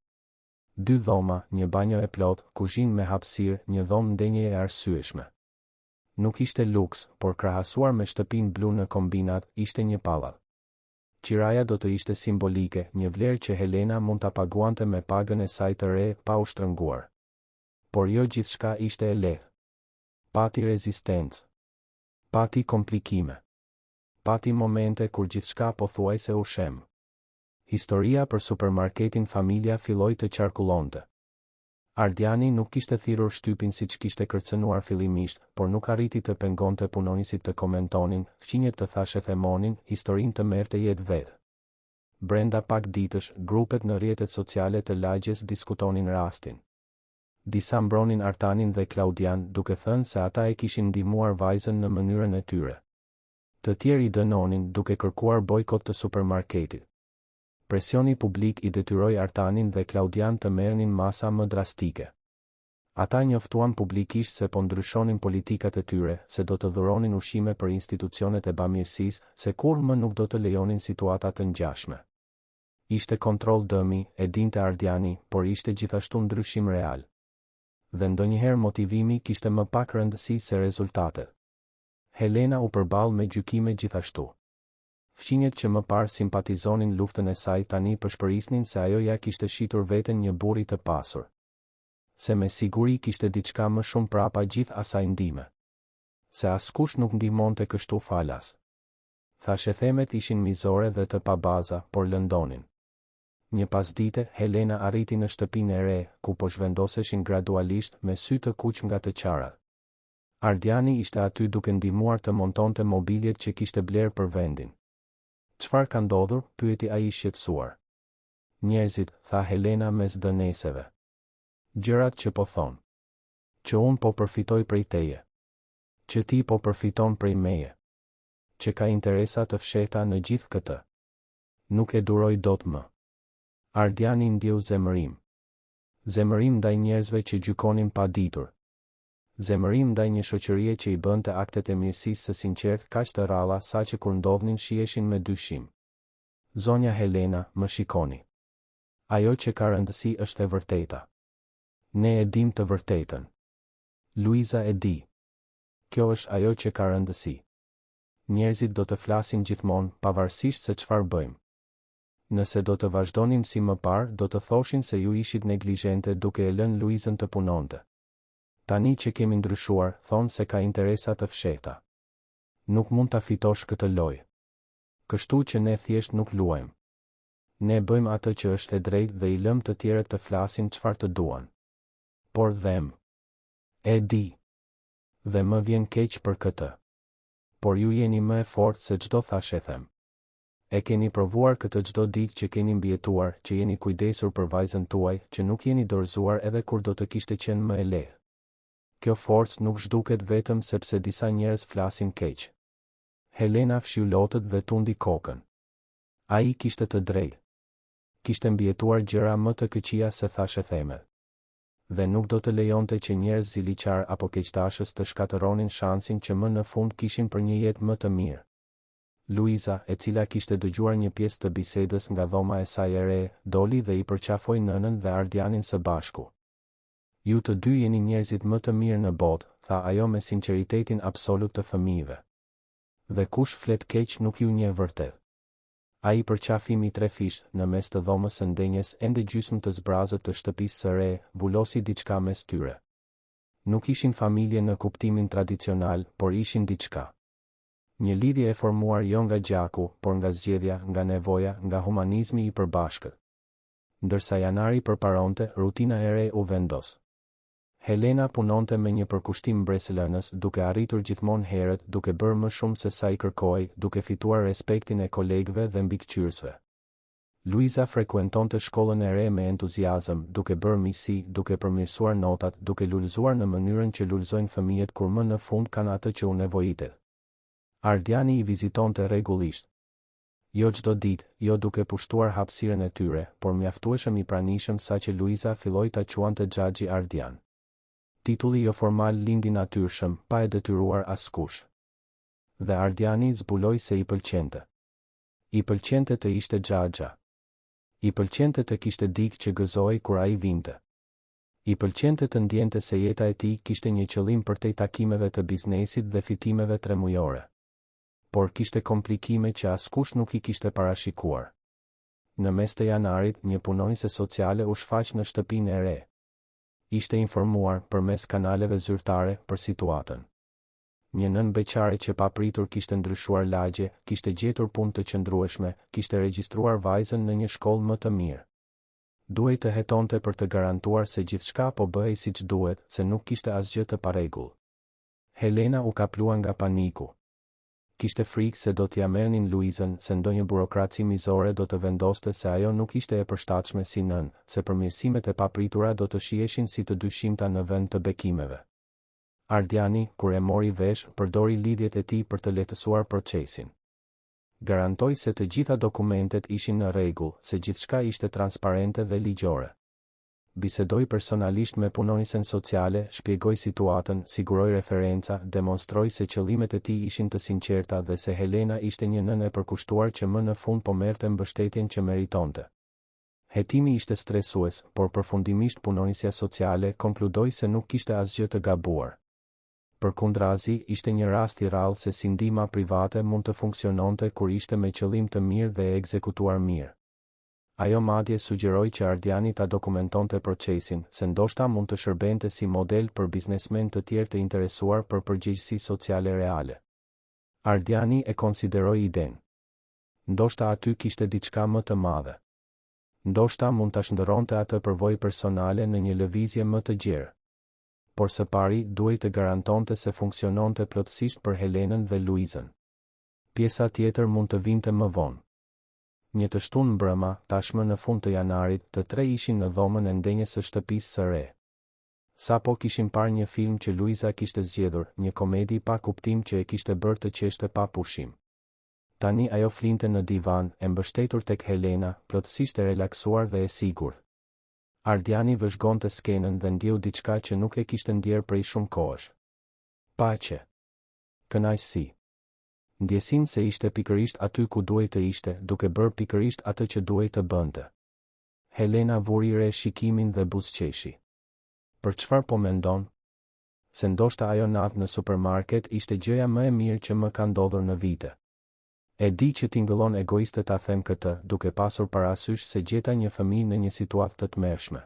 Speaker 1: 2 dhoma, një banjo e plot, kuzhinë me hapësirë, një dhomë ndenje e arsyeshme. Nuk ishte luks, por krahasuar me shtëpinë blu në kombinat, ishte një pallall. Qiraja do të ishte simbolike, një vlerë që Helena mund ta paguante me pagën e saj të re, pa u shtrënguar. Por jo gjithçka ishte e lehtë. Pati rezistencë. Pati komplikime. Pati momente kur gjithçka pothuajse u shem. Historia për supermarketin Familja filloi të qarkullonte. Ardiani nuk kishte thirrur shtypin siç kishte kërcënuar fillimisht, por nuk arriti të pengonte punonjësit të komentonin, fqinjet të thashë themonin, historinë të merrte jetë vetë. Brenda pak ditësh, grupet në rrjetet sociale të lagjes diskutonin rastin. Disa mbronin Artanin dhe Klaudian, duke thënë se ata e kishin ndihmuar vajzën në mënyrën e tyre. Të tjerë i dënonin, duke kërkuar bojkot të supermarketit. Presioni publik i detyroi Artanin dhe Klaudian të merrnin masa më drastike. Ata njoftuan publikisht se po ndryshonin politikat e tyre, se do të dhuronin ushqime për institucionet e bamirësisë, se kur më nuk do të lejonin situata të ngjashme. Ishte kontroll dëmi, e dinte Ardiani, por ishte gjithashtu ndryshim real. Dhe ndonjëherë motivimi kishte më pak rëndësi se rezultatet. Helena u përball me gjykime gjithashtu. Fqinjet që më parë simpatizonin luftën e saj tani përshpërisnin se ajo ja kishte shitur veten një burri të pasur. Se me siguri kishte diçka më shumë prapa gjithë asaj ndihme. Se askush nuk ndihmonte kështu falas. Thashe themet ishin mizore dhe të pabaza, por lëndonin. Një pasdite, Helena arriti në shtëpinë e re, ku po zhvendoseshin gradualisht me sy të kuq nga të qarat. Ardiani ishte aty duke ndihmuar të montonte mobiljet që kishte bler për vendin. Çfarë ka ndodhur? Pyeti ai i shqetësuar. Njerëzit, tha Helena mes dëneseve. Gjërat që po thon. Që unë po përfitoj prej teje. Që ti po përfiton prej meje. Që ka interesa të fshehta në gjithë këtë. Nuk e duroj dot më. Ardiani ndjeu zemërim. Zemërim ndaj njerëzve që gjykonin pa ditur. Zemërim ndaj një shoqërie që i bënte aktet e mirësisë së sinqert kaq të rralla saqë kur ndodhnin shiheshin me dyshim. Zonja Helena, më shikoni. Ajo që ka rëndësi është e vërteta. Ne e dim të vërtetën. Luiza e di. Kjo është ajo që ka rëndësi. Njerëzit do të flasin gjithmonë, pavarësisht se çfarë bëjmë. Nëse do të vazhdonin si më parë, do të thoshin se ju ishit neglizhente duke e lënë Luizën të punonte. Tani që kemi ndryshuar, thonë se ka interesa të fshehta. Nuk mund ta fitosh këtë lojë. Kështu që ne thjesht nuk luajmë. Ne bëjmë atë që është e drejtë dhe i lëmë të tjerët të flasin çfarë të duan. Por them. E di. Dhe më vjen keq për këtë. Por ju jeni më e fortë se çdo thashë them. E keni provuar këtë çdo ditë që keni mbijetuar, që jeni kujdesur për vajzën tuaj, që nuk jeni dorëzuar edhe kur do të kishte qenë më e lehtë. Kjo forcë nuk zhduket vetëm sepse disa njerëz flasin keq. Helena fshiu lotët dhe tundi kokën. Ai kishte të drejtë. Kishte mbijetuar gjëra më të këqija se thashë themet. Dhe nuk do të lejonte që njerëz ziliqar apo keqtashës të shkatëronin shansin që më në fund kishin për një jetë më të mirë. Luiza, e cila kishte dëgjuar një pjesë të bisedës nga dhoma e saj e re, doli dhe i përqafoi nënën dhe Ardianin së bashku. Ju të dy jeni njerëzit më të mirë në botë, tha ajo me sinqeritetin absolut të fëmijëve. Dhe kush flet keq nuk ju njeh vërtet. Ai përqafi mi tre fish, në mes të dhomës së ndenjes ende gjysmë të zbrazët të shtëpisë së re, vulosi diçka mes tyre. Nuk ishin familje në kuptimin tradicional, por ishin diçka. Një lidhje e formuar jo nga gjaku, por nga zgjedhja, nga nevoja, nga humanizmi i përbashkët. Ndërsa janari përparonte, rutina e re u vendos. Helena punonte me një përkushtim mbresëlënës, duke arritur gjithmonë herët, duke bërë më shumë se sa i kërkoi, duke fituar respektin e kolegëve dhe mbikëqyrësve. Luiza frekuentonte shkollën e re me entuziazëm, duke bërë miqësi, duke përmirësuar notat, duke lulëzuar në mënyrën që lulëzojnë fëmijët kur më në fund kanë atë që u nevojitet. Ardiani i vizitonte rregullisht. Jo çdo ditë, jo duke pushtuar hapësirën e tyre, por mjaftueshëm i pranishëm saqë Luiza filloi ta quante Xhaxhi Ardian. Titulli jo formal lindi natyrshëm, pa e detyruar askush. Dhe Ardiani zbuloi se i pëlqente. I pëlqente të ishte Xhaxha. I pëlqente të kishte dikë që gëzoi kur ai vinte. I pëlqente të ndjente se jeta e tij kishte një qëllim përtej takimeve të biznesit dhe fitimeve tremujore. Por kishte komplikime që askush nuk i kishte parashikuar. Në mes të janarit, një punonjëse sociale u shfaq në shtëpinë e re. Ishte informuar përmes kanaleve zyrtare për situatën. Një nën beqare që papritur kishte ndryshuar lagje, kishte gjetur punë të qëndrueshme, kishte regjistruar vajzën në një shkollë më të mirë. Duhej të hetonte për të garantuar se gjithçka po bëhej siç duhet, se nuk kishte asgjë të parregull. Helena u kaplua nga paniku. Kishte frikë se do t'ja merrnin Luizën, se ndonjë burokraci mizore do të vendoste se ajo nuk ishte e përshtatshme si nën, se përmirësimet e papritura do të shiheshin si të dyshimta në vend të bekimeve. Ardiani, kur e mori vesh, përdori lidhjet e tij për të lehtësuar procesin. Garantoi se të gjitha dokumentet ishin në rregull, se gjithçka ishte transparente dhe ligjore. Bisedoi personalisht me punonjësen sociale, shpjegoi situatën, siguroi referenca, demonstroi se qëllimet e tij ishin të sinqerta dhe se Helena ishte një nën e përkushtuar që më në fund po merrte mbështetjen që meritonte. Hetimi ishte stresues, por përfundimisht punonjësja sociale konkludoi se nuk kishte asgjë të gabuar. Përkundrazi, ishte një rast i rrallë se si ndihma private mund të funksiononte kur ishte me qëllim të mirë dhe e ekzekutuar mirë. Ajo madje sugjeroi që Ardiani ta dokumentonte procesin, se ndoshta mund të shërbente si model për biznesmen të tjerë të interesuar për përgjegjësi sociale reale. Ardiani e konsideroi idenë. Ndoshta aty kishte diçka më të madhe. Ndoshta mund ta shndërronte atë përvojë personale në një lëvizje më të gjerë. Por së pari duhej të garantonte se funksiononte plotësisht për Helenën dhe Luizën. Pjesa tjetër mund të vinte më vonë. Një të shtunë mbrëma, tashmë në fund të janarit, të tre ishin në dhomën e ndenjes së shtëpisë së re. Sapo kishin parë një film që Luiza kishte zgjedhur, një komedi pa kuptim që e kishte bërë të qeshte pa pushim. Tani ajo flinte në divan, e mbështetur tek Helena, plotësisht e relaksuar dhe e sigurt. Ardiani vëzhgonte skenën dhe ndjeu diçka që nuk e kishte ndjerë prej shumë kohësh. Paqe. Kënaqësi. Ndjesin se ishte pikërisht aty ku duhej të ishte, duke bërë pikërisht atë që duhej të bënte. Helena vuri re shikimin dhe buzëqeshi. Për çfarë po mendon? Se ndoshta ajo natë në supermarket ishte gjëja më e mirë që më ka ndodhur në vite. E di që tingëllon egoiste ta them këtë, duke pasur parasysh se gjeta një fëmijë në një situatë të tmerrshme.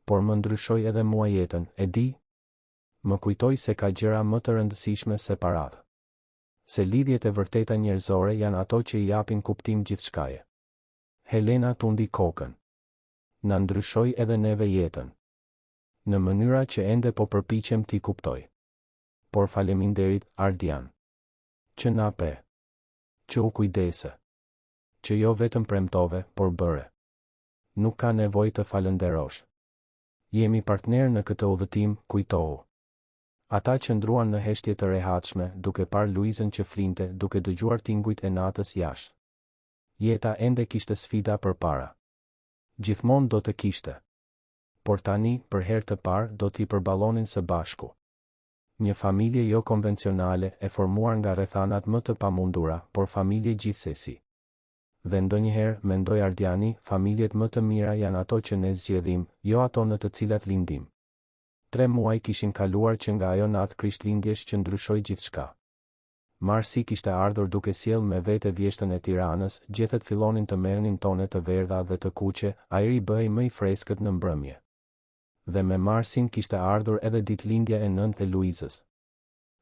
Speaker 1: Por më ndryshoi edhe mua jetën, e di? Më kujtoi se ka gjëra më të rëndësishme se paratë. Se lidhjet e vërteta njerëzore janë ato që i japin kuptim gjithçkaje. Helena tundi kokën. Na ndryshoi edhe neve jetën. Në mënyra që ende po përpiqem t'i kuptoj. Por faleminderit, Ardian. Që na pe. Që u kujdese. Që jo vetëm premtove, por bëre. Nuk ka nevojë të falënderosh. Jemi partner në këtë udhëtim, kujtohu. Ata që ndruan në heshtje të rehatshme, duke parë Luizën që flinte, duke dëgjuar tingujt e natës jashtë. Jeta ende kishte sfida përpara. Gjithmonë do të kishte. Por tani, për herë të parë, do t'i përballonin së bashku. Një familje jo konvencionale, e formuar nga rrethanat më të pamundura, por familje gjithsesi. Dhe ndonjëherë, mendoi Ardiani, familjet më të mira janë ato që ne zgjedhim, jo ato në të cilat lindim. 3 muaj kishin kaluar që nga ajo natë krishtlindjesh që ndryshoi gjithçka. Marsi kishte ardhur duke sjell me vete vjeshtën e Tiranës, gjethet fillonin të merrnin tone të verdha dhe të kuqe, ajri bëhej më i freskët në mbrëmje. Dhe me Marsin kishte ardhur edhe ditëlindja e nëntë e Luizës.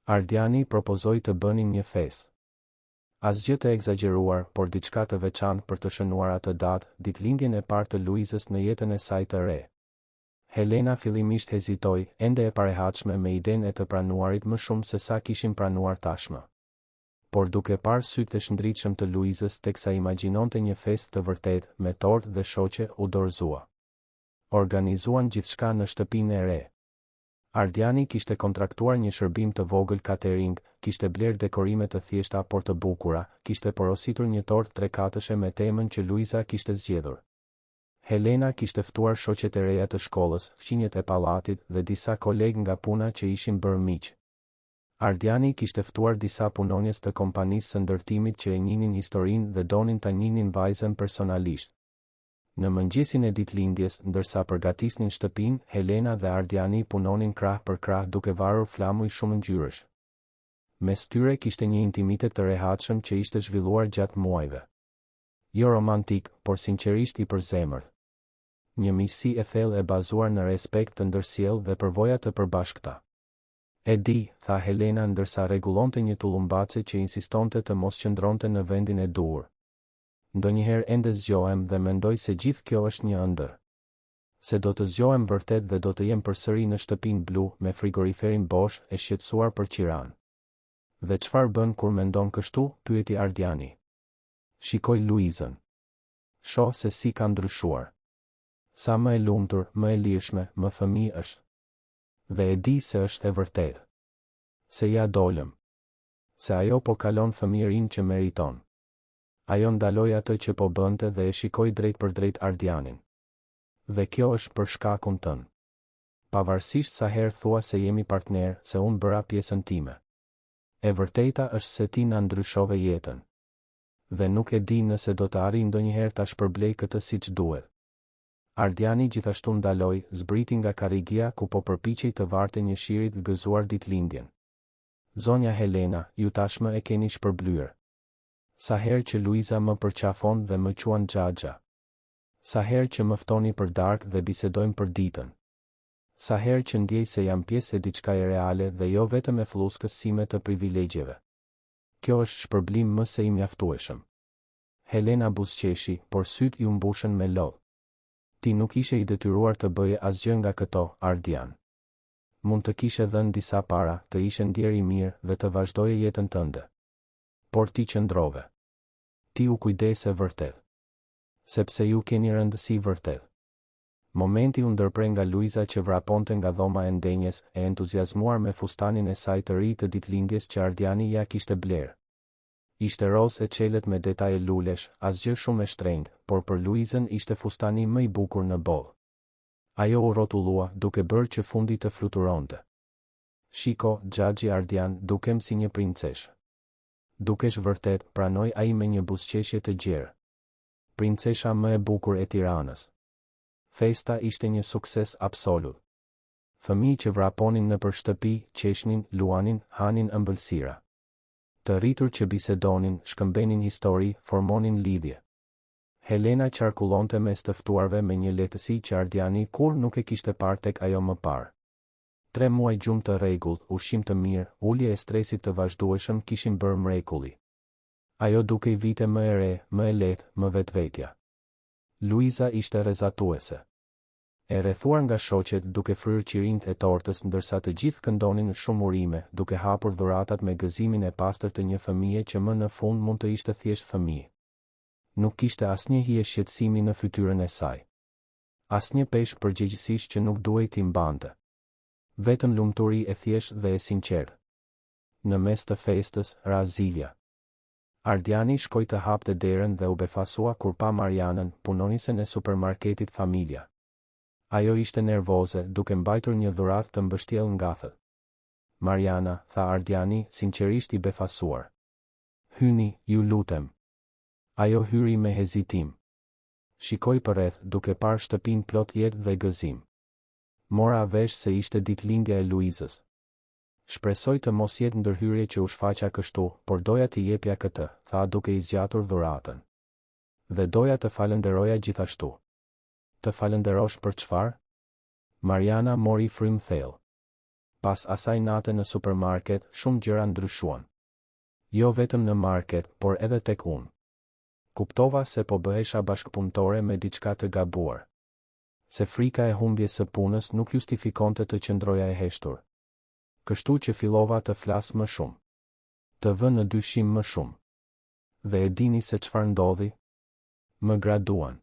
Speaker 1: Ardiani propozoi të bënin një festë. Asgjë të egzageruar, por diçka të veçantë për të shënuar atë datë, ditëlindjen e parë të Luizës në jetën e saj të re. Helena fillimisht hezitoi, ende e parehatshme me idenë e të pranuarit më shumë se sa kishin pranuar tashmë. Por duke parë sytë e shndritshëm të Luizës teksa imagjinonte një festë të vërtetë, me tortë dhe shoqe, u dorëzua. Organizuan gjithçka në shtëpinë e re. Ardiani kishte kontraktuar një shërbim të vogël catering, kishte bler dekorime të thjeshta por të bukura, kishte porositur një tortë 3-katëshe me temën që Luiza kishte zgjedhur. Helena kishte ftuar shoqet e reja të shkollës, fqinjet e pallatit dhe disa kolegë nga puna që ishin bërë miq. Ardiani kishte ftuar disa punonjës të kompanisë së ndërtimit që e njihnin historinë dhe donin ta njihnin vajzën personalisht. Në mëngjesin e ditëlindjes, ndërsa përgatisnin shtëpinë, Helena dhe Ardiani punonin krah për krah duke varur flamuj shumë ngjyrësh. Mes tyre kishte një intimitet të rehatshëm që ishte zhvilluar gjatë muajve. Jo romantik, por sinqerisht i përzemërt. Një miqësi e thellë e bazuar në respekt të ndërsjellë dhe përvoja të përbashkëta. E di, tha Helena ndërsa rregullonte një tullumbace që insistonte të mos qëndronte në vendin e duhur. Ndonjëherë ende zgjohem dhe mendoj se gjithë kjo është një ëndër. Se do të zgjohem vërtet dhe do të jem përsëri në shtëpinë blu me frigoriferin bosh e shqetësuar për qiran. Dhe çfarë bën kur mendon kështu? Pyeti Ardiani. Shikoj Luizën. Shoh se si ka ndryshuar. Sa më e lumtur, më e lirshme, më fëmijë është. Dhe e di se është e vërtetë. Se ja dolëm. Se ajo po kalon fëmijërinë që meriton. Ajo ndaloi atë që po bënte dhe e shikoi drejt për drejt Ardianin. Dhe kjo është për shkakun tënd. Pavarësisht sa herë thua se jemi partner, se unë bëra pjesën time. E vërteta është se ti na ndryshove jetën. Dhe nuk e di nëse do të arrijë ndonjëherë ta shpërblej këtë siç duhet. Ardiani gjithashtu ndaloi, zbriti nga karrigia ku po përpiqej të varte një shirit gëzuar ditëlindjen. Zonja Helena, ju tashmë e keni shpërblyer. Sa herë që Luiza më përqafon dhe më quan Xhaxha. Sa herë që më ftoni për darkë dhe bisedojmë për ditën. Sa herë që ndjej se jam pjesë e diçka e reale dhe jo vetëm e fluskësime të privilegjeve. Kjo është shpërblim më se i mjaftueshëm. Helena buzëqeshi, por syt i mbushën me lodh. Ti nuk ishe i detyruar të bëje asgjë nga këto, Ardian. Mund të kishe dhënë disa para, të ishe ndjer i mirë dhe të vazhdoje jetën tënde. Por ti qëndrove. Ti u kujdese vërtet. Sepse ju keni rëndësi vërtet. Momenti u ndërprej nga Luiza që vraponte nga dhoma e ndenjes, e entuziazmuar me fustanin e saj të ri të ditëlindjes që Ardiani ja kishte blerë. Ishte roz e çelët me detaje lulesh, asgjë shumë e shtrenjtë, por për Luizën ishte fustani më i bukur në botë. Ajo u rrotullua, duke bërë që fundi të fluturonte. Shiko, Xhaxhi Ardian, dukem si një princeshë. Dukesh vërtet, pranoi ai me një buzëqeshje të gjerë. Princesha më e bukur e Tiranës. Festa ishte një sukses absolut. Fëmijë që vraponin nëpër shtëpi, qeshnin, luanin, hanin ëmbëlsira. Të rritur që bisedonin, shkëmbenin histori, formonin lidhje. Helena qarkullonte mes të ftuarve me një lehtësi që Ardiani kur nuk e kishte parë tek ajo më parë. 3 muaj gjumë të rregullt, ushqim të mirë, ulje e stresit të vazhdueshëm kishin bërë mrekulli. Ajo dukej vite më e re, më e lehtë, më vetvetja. Luiza ishte rrezatuese. E rrethuar nga shoqet duke fryrë qirinjt e tortës ndërsa të gjithë këndonin shumë urime, duke hapur dhuratat me gëzimin e pastër të një fëmije që më në fund mund të ishte thjesht fëmijë. Nuk kishte asnjë hije shqetësimi në fytyrën e saj. Asnjë peshë përgjegjësisht që nuk duhej t'i mbante. Vetëm lumturi e thjeshtë dhe e sinqertë. Në mes të festës, Razilja. Ardiani shkoi të hapte derën dhe u befasua kur pa Marianën, punonisen e supermarketit Familja. Ajo ishte nervoze, duke mbajtur një dhuratë të mbështjellë ngathët. Mariana, tha Ardiani, sinqerisht i befasuar. Hyni, ju lutem. Ajo hyri me hezitim. Shikoi përreth, duke parë shtëpinë plot jetë dhe gëzim. Mora vesh se ishte ditëlindja e Luizës. Shpresoj të mos jetë ndërhyrje që u shfaqa kështu, por doja t'i jepja këtë, tha duke i zgjatur dhuratën. Dhe doja të falenderoja gjithashtu. Të falenderosh për çfarë? Mariana mori frym thellë. Pas asaj nate në supermarket, shumë gjëra ndryshuan. Jo vetëm në market, por edhe tek unë. Kuptova se po bëhesha bashkëpunëtore me diçka të gabuar. Se frika e humbjes së punës nuk justifikonte të qëndroja e heshtur. Kështu që fillova të flas më shumë. Të vë në dyshim më shumë. Dhe e dini se çfarë ndodhi? Më graduan.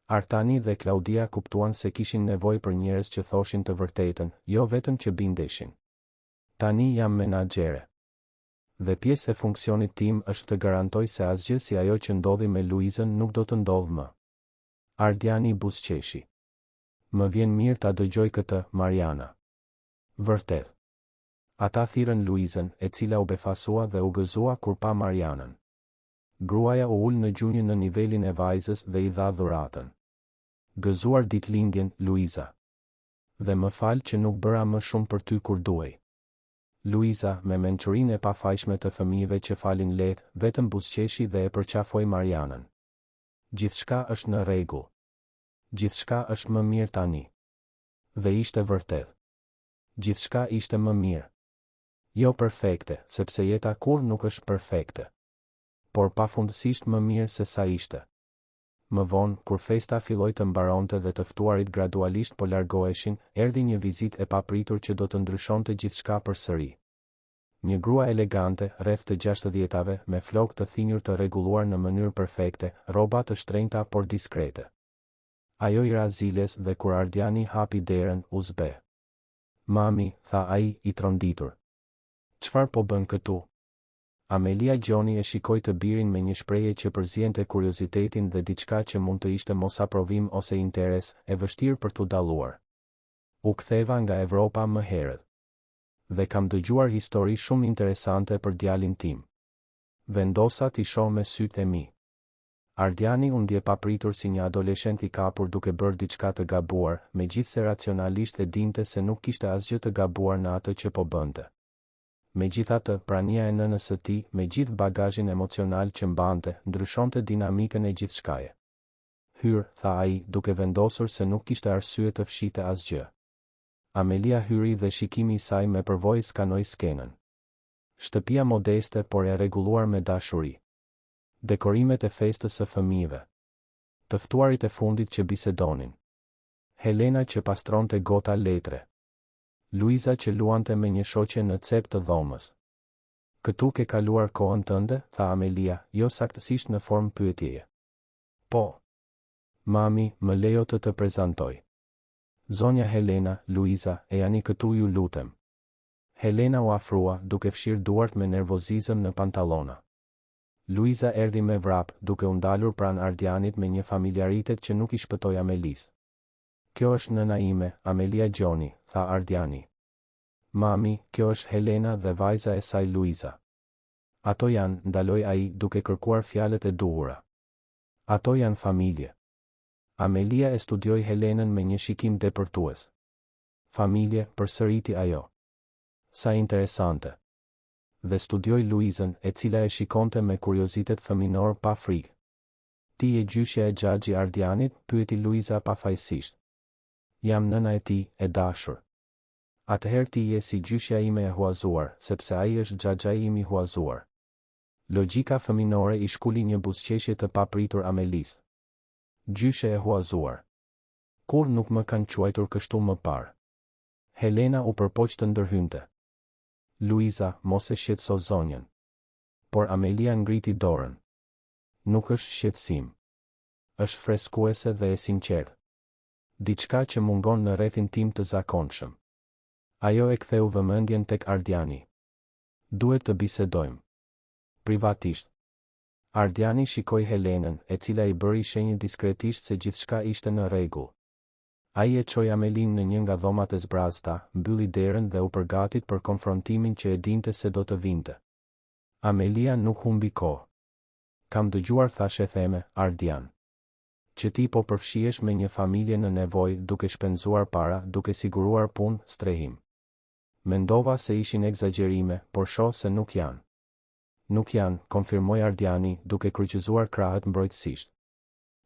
Speaker 1: Artani dhe Klaudia kuptuan se kishin nevojë për njerëz që thoshin të vërtetën, jo vetëm që bindeshin. Tani jam menaxhere. Dhe pjesë e funksionit tim është të garantoj se asgjë si ajo që ndodhi me Luizën nuk do të ndodhë më. Ardiani buzëqeshi. Më vjen mirë ta dëgjoj këtë, Mariana. Vërtet. Ata thirrën Luizën, e cila u befasua dhe u gëzua kur pa Marianën. Gruaja u ul në gjunjë në nivelin e vajzës dhe i dha dhuratën. Gëzuar ditëlindjen, Luiza. Dhe më fal që nuk bëra më shumë për ty kur duhej. Luiza, me mençurinë e pafajshme të fëmijëve që falin lehtë, vetëm buzëqeshi dhe e përqafoi Marianën. Gjithçka është në rregull. Gjithçka është më mirë tani. Dhe ishte vërtet. Gjithçka ishte më mirë. Jo perfekte, sepse jeta kur nuk është perfekte. Por pafundësisht më mirë se sa ishte. Më vonë, kur festa filloi të mbaronte dhe të ftuarit gradualisht po largoheshin, erdhi një vizitë e papritur që do të ndryshonte gjithçka përsëri. Një grua elegante, rreth të 60-tave, me flokë të thinjur të rregulluar në mënyrë perfekte, rroba të shtrenjta por diskrete. Ajo i raziles dhe kur Ardiani hapi derën, u zbe. Mami, tha ai, i tronditur. Çfarë po bën këtu? Amelia Gjoni e shikoi të birin me një shprehje që përziente kuriozitetin dhe diçka që mund të ishte mosaprovim ose interes, e vështirë për t'u dalluar. U ktheva nga Evropa më herët. Dhe kam dëgjuar histori shumë interesante për djalin tim. Vendosa t'i shoh me sytë e mi. Ardiani u ndje papritur si një adoleshent i kapur duke bërë diçka të gabuar, megjithse racionalisht e dinte se nuk kishte asgjë të gabuar në atë që po bënte. Megjithatë, prania e nënës së tij, me gjithë bagazhin emocional që mbante, ndryshonte dinamikën e gjithçkaje. Hyr, tha ai, duke vendosur se nuk kishte arsye të fshite asgjë. Amelia hyri dhe shikimi i saj me përvojë skanoi skenën. Shtëpia modeste por e rregulluar me dashuri. Dekorimet e festës së fëmijëve. Të ftuarit e fundit që bisedonin. Helena që pastronte gota letre. Luiza që luante me një shoqe në cep të dhomës. Këtu ke kaluar kohën tënde, tha Amelia, jo saktësisht në formë pyetjeje. Po. Mami, më lejo të prezantoj. Zonja Helena, Luiza, e jani këtu ju lutem. Helena u afrua, duke fshirë duart me nervozizëm në pantallona. Luiza erdhi me vrap, duke u ndalur pranë Ardianit me një familiaritet që nuk i shpëtoi Amelis. Kjo është nëna ime, Amelia Gjoni, tha Ardiani. Mami, kjo është Helena dhe vajza e saj Luiza. Ato janë, ndaloi ai, duke kërkuar fjalët e duhura. Ato janë familje. Amelia e studioi Helenën me një shikim depërtues. Familje, përsëriti ajo. Sa interesante. Dhe studioi Luizën, e cila e shikonte me kuriozitet fëminor pa frikë. Ti je gjyshja e xhaxhi Ardianit, pyeti Luiza pafajësisht. Jam nëna e tij, e dashur. Atëherë ti je si gjyshja ime e huazuar, sepse ai është xhaxhai im i huazuar. Logjika fëminore i shkuli një buzëqeshje të papritur Amelis. Gjyshe e huazuar. Kur nuk më kanë quajtur kështu më parë. Helena u përpoq të ndërhynte. Luiza, mos e shqetëso zonjën. Por Amelia ngriti dorën. Nuk është shqetësim. Është freskuese dhe e sinqertë. Diçka që mungon në rrethin tim të zakonshëm. Ajo e ktheu vëmendjen tek Ardiani. Duhet të bisedojmë. Privatisht. Ardiani shikoi Helenën, e cila i bëri shenjë diskretisht se gjithçka ishte në rregull. Ai e çoi Amelin në një nga dhomat e zbrazta, mbylli derën dhe u përgatit për konfrontimin që e dinte se do të vinte. Amelia nuk humbi kohë. Kam dëgjuar, thashë theme, Ardian. Që ti po përfshihesh me një familje në nevojë, duke shpenzuar para, duke siguruar punë, strehim. Mendova se ishin egzagjerime, por shoh se nuk janë. Nuk janë, konfirmoi Ardiani, duke kryqëzuar krahët mbrojtësisht.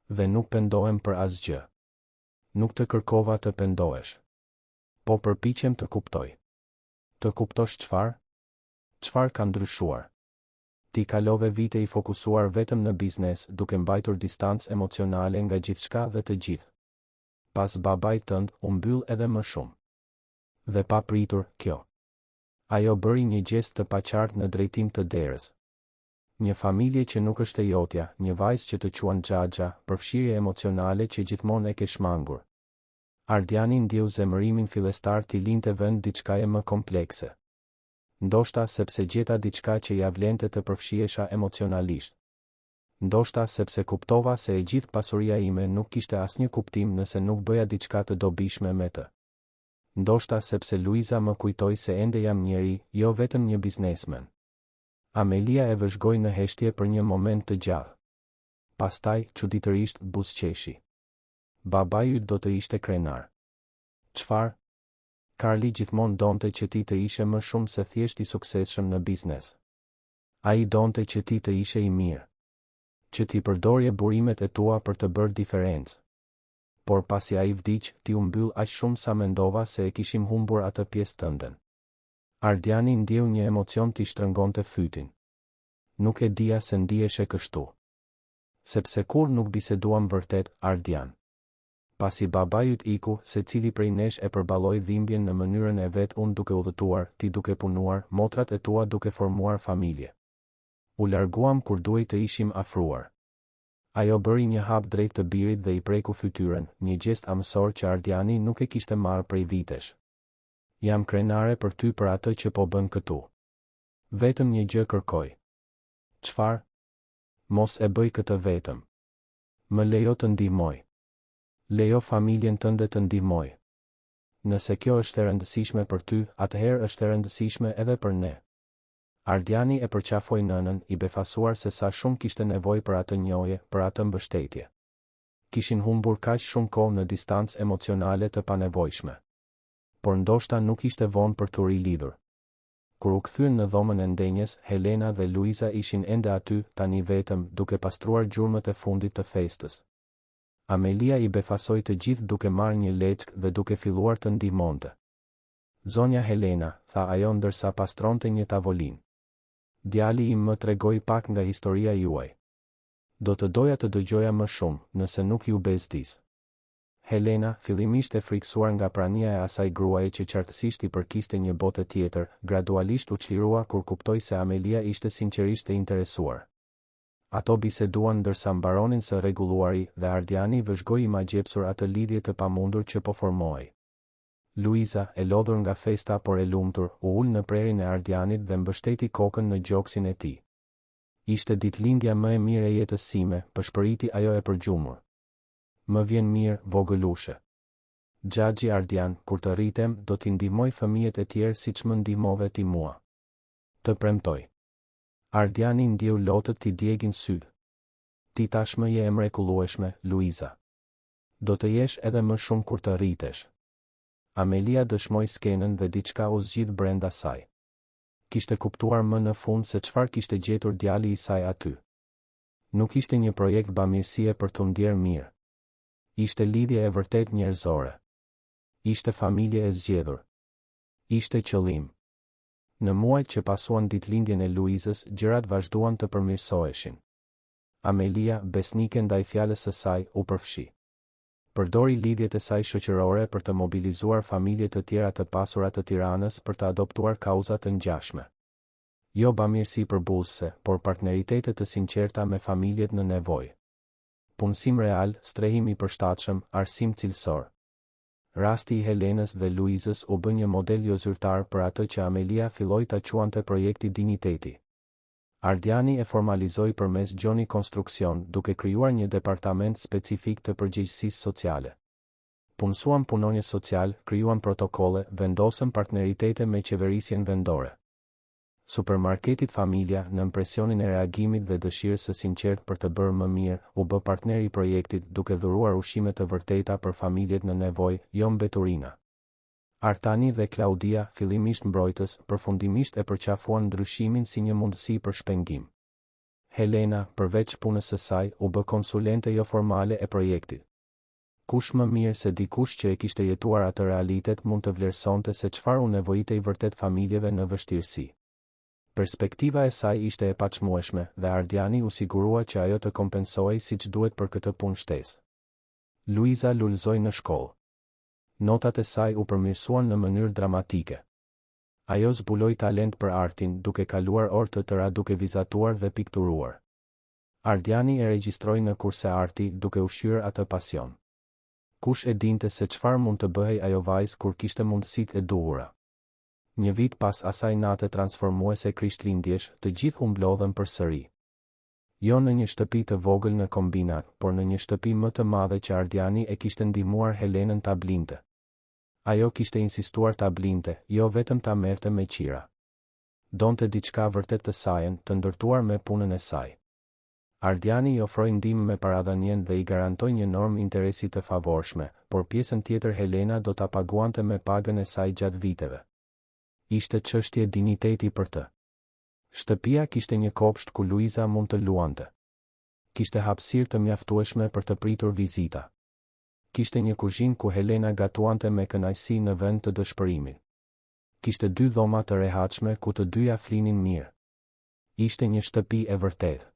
Speaker 1: Dhe nuk pendohem për asgjë. Nuk të kërkova të pendohesh. Po përpiqem të kuptoj. Të kuptosh çfarë? Çfarë ka ndryshuar? Ti kalove vite i fokusuar vetëm në biznes, duke mbajtur distancë emocionale nga gjithçka dhe të gjithë. Pas babait tënd, u mbyll edhe më shumë. Dhe pa pritur, kjo. Ajo bëri një gjest të paqartë në drejtim të derës. Një familje që nuk është e jotja, një vajzë që të quan xhaxha, përfshirje emocionale që gjithmonë e ke shmangur. Ardiani ndjeu zemërimin fillestar t'i linte vend diçkaje më komplekse. Ndoshta sepse gjeta diçka që ja vlente të përfshihesha emocionalisht. Ndoshta sepse kuptova se e gjithë pasuria ime nuk kishte asnjë kuptim nëse nuk bëja diçka të dobishme me të. Ndoshta sepse Luiza më kujtoi se ende jam njeri, jo vetëm një biznesmen. Amelia e vëzhgoi në heshtje për një moment të gjatë. Pastaj, çuditërisht, buzëqeshi. Babai yt do të ishte krenar. Çfarë? Karli gjithmonë donte që ti të ishe më shumë se thjesht i suksesshëm në biznes. Ai donte që ti të ishe i mirë. Që ti përdorje burimet e tua për të bërë diferencë. Por pasi ai vdiq, ti u mbyll aq shumë sa mendova se e kishim humbur atë pjesë tënden. Ardiani ndjeu një emocion t'i shtrëngonte fytin. Nuk e dija se ndiheshe kështu. Sepse kur nuk biseduam vërtet, Ardian. Pasi babai yt iku, secili prej nesh e përballoi dhimbjen në mënyrën e vet, unë duke udhëtuar, ti duke punuar, motrat e tua duke formuar familje. U larguam kur duhej të ishim afruar. Ajo bëri një hap drejt të birit dhe i preku fytyrën, një gjest amësor që Ardiani nuk e kishte marrë prej vitesh. Jam krenare për ty për atë që po bën këtu. Vetëm një gjë kërkoj. Çfarë? Mos e bëj këtë vetëm. Më lejo të ndihmoj. Lejo familjen tënde të ndihmoj. Nëse kjo është e rëndësishme për ty, atëherë është e rëndësishme edhe për ne. Ardiani e përqafoi nënën, i befasuar se sa shumë kishte nevojë për atë njohje, për atë mbështetje. Kishin humbur kaq shumë kohë në distancë emocionale të panevojshme. Por ndoshta nuk ishte vonë për t'u rilidhur. Kur u kthyen në dhomën e ndenjes, Helena dhe Luiza ishin ende aty, tani vetëm, duke pastruar gjurmët e fundit të festës. Amelia i befasoi të gjithë duke marrë një leckë dhe duke filluar të ndihmonte. Zonja Helena, tha ajo ndërsa pastronte një tavolinë. Djali im më tregoi pak nga historia juaj. Do të doja të dëgjoja më shumë, nëse nuk ju bezdis. Helena, fillimisht e friksuar nga prania e asaj gruaje që qartësisht i përkiste një botë tjetër, gradualisht u çlirua kur kuptoi se Amelia ishte sinqerisht e interesuar. Ato biseduan ndërsa mbaronin së rregulluari dhe Ardiani vëzhgoi i magjepsur atë lidhje të pamundur që po formohej. Luiza, e lodhur nga festa por e lumtur, u ul në prerin e Ardianit dhe mbështeti kokën në gjoksin e tij. Ishte ditëlindja më e mirë e jetës sime, përshpëriti ajo e përgjumur. Më vjen mirë, vogëlushe. Xhaxhi Ardian, kur të rritem, do t'i ndihmoj fëmijët e tjerë siç më ndihmove ti mua. Të premtoj. Ardiani ndjeu lotët t'i djegin syt. Ti tashmë je e mrekullueshme, Luiza. Do të jesh edhe më shumë kur të rritesh. Amelia dëshmoi skenën dhe diçka u zgjidh brenda saj. Kishte kuptuar më në fund se çfarë kishte gjetur djali i saj aty. Nuk ishte një projekt bamirësie për t'u ndjerë mirë. Ishte lidhje e vërtet njerëzore. Ishte familje e zgjedhur. Ishte qëllim. Në muajt që pasuan ditëlindjen e Luizës, gjërat vazhduan të përmirësoheshin. Amelia, besnike ndaj fjalës së saj, u përfshi. Përdori lidhjet e saj shoqërore për të mobilizuar familje të tjera të pasura të Tiranës për të adoptuar kauza të ngjashme. Jo bamirësi përballëse, por partneritete të sinqerta me familjet në nevojë. Punësim real, strehim i përshtatshëm, arsim cilësor. Rasti i Helenës dhe Luizës u bë një model jo zyrtar për atë që Amelia filloi ta quante projekti Diniteti. Ardiani e formalizoi përmes Gjoni Konstruksion, duke krijuar një departament specifik të përgjegjësisë sociale. Punësuan punonjës social, krijuan protokolle, vendosën partneritete me qeverisjen vendore. Supermarketit Familja, në presionin e reagimit dhe dëshirës së sinqertë për të bërë më mirë, u bë partner i projektit duke dhuruar ushqime të vërteta për familjet në nevojë, jo mbeturina. Artani dhe Claudia, fillimisht mbrojtës, përfundimisht e përqafuan ndryshimin si një mundësi për shpengim. Helena, përveç punës së saj, u bë konsulente jo formale e projektit. Kush më mirë se dikush që e kishte jetuar atë realitet mund të vlerësonte se çfarë u nevojitej vërtet familjeve në vështirësi. Perspektiva e saj ishte e paçmueshme dhe Ardiani u sigurua që ajo të kompensohej siç duhet për këtë punë shtesë. Luiza lulëzoi në shkollë. Notat e saj u përmirësuan në mënyrë dramatike. Ajo zbuloi talent për artin, duke kaluar orë të tëra duke vizatuar dhe pikturuar. Ardiani e regjistroi në kurse arti, duke ushqyer atë pasion. Kush e dinte se çfarë mund të bëhej ajo vajzë kur kishte mundësitë e duhura. Një vit pas asaj nate transformuese krishtlindjesh, të gjithë u mblodhen përsëri. Jo në një shtëpi të vogël në kombinat, por në një shtëpi më të madhe që Ardiani e kishte ndihmuar Helenën ta blinte. Ajo kishte insistuar ta blinte, jo vetëm ta merrte me qira. Donte diçka vërtet të sajën, të ndërtuar me punën e saj. Ardiani i ofroi ndihmë me paradhënien dhe i garantoi një normë interesi të favorshme, por pjesën tjetër Helena do ta paguante me pagën e saj gjatë viteve. Ishte çështje diniteti për të. Shtëpia kishte një kopsht ku Luiza mund të luante. Kishte hapësirë të mjaftueshme për të pritur vizita. Kishte një kuzhinë ku Helena gatuante me kënaqësi në vend të dëshpërimit. Kishte 2 dhoma të rehatshme ku të dyja flinin mirë. Ishte një shtëpi e vërtetë.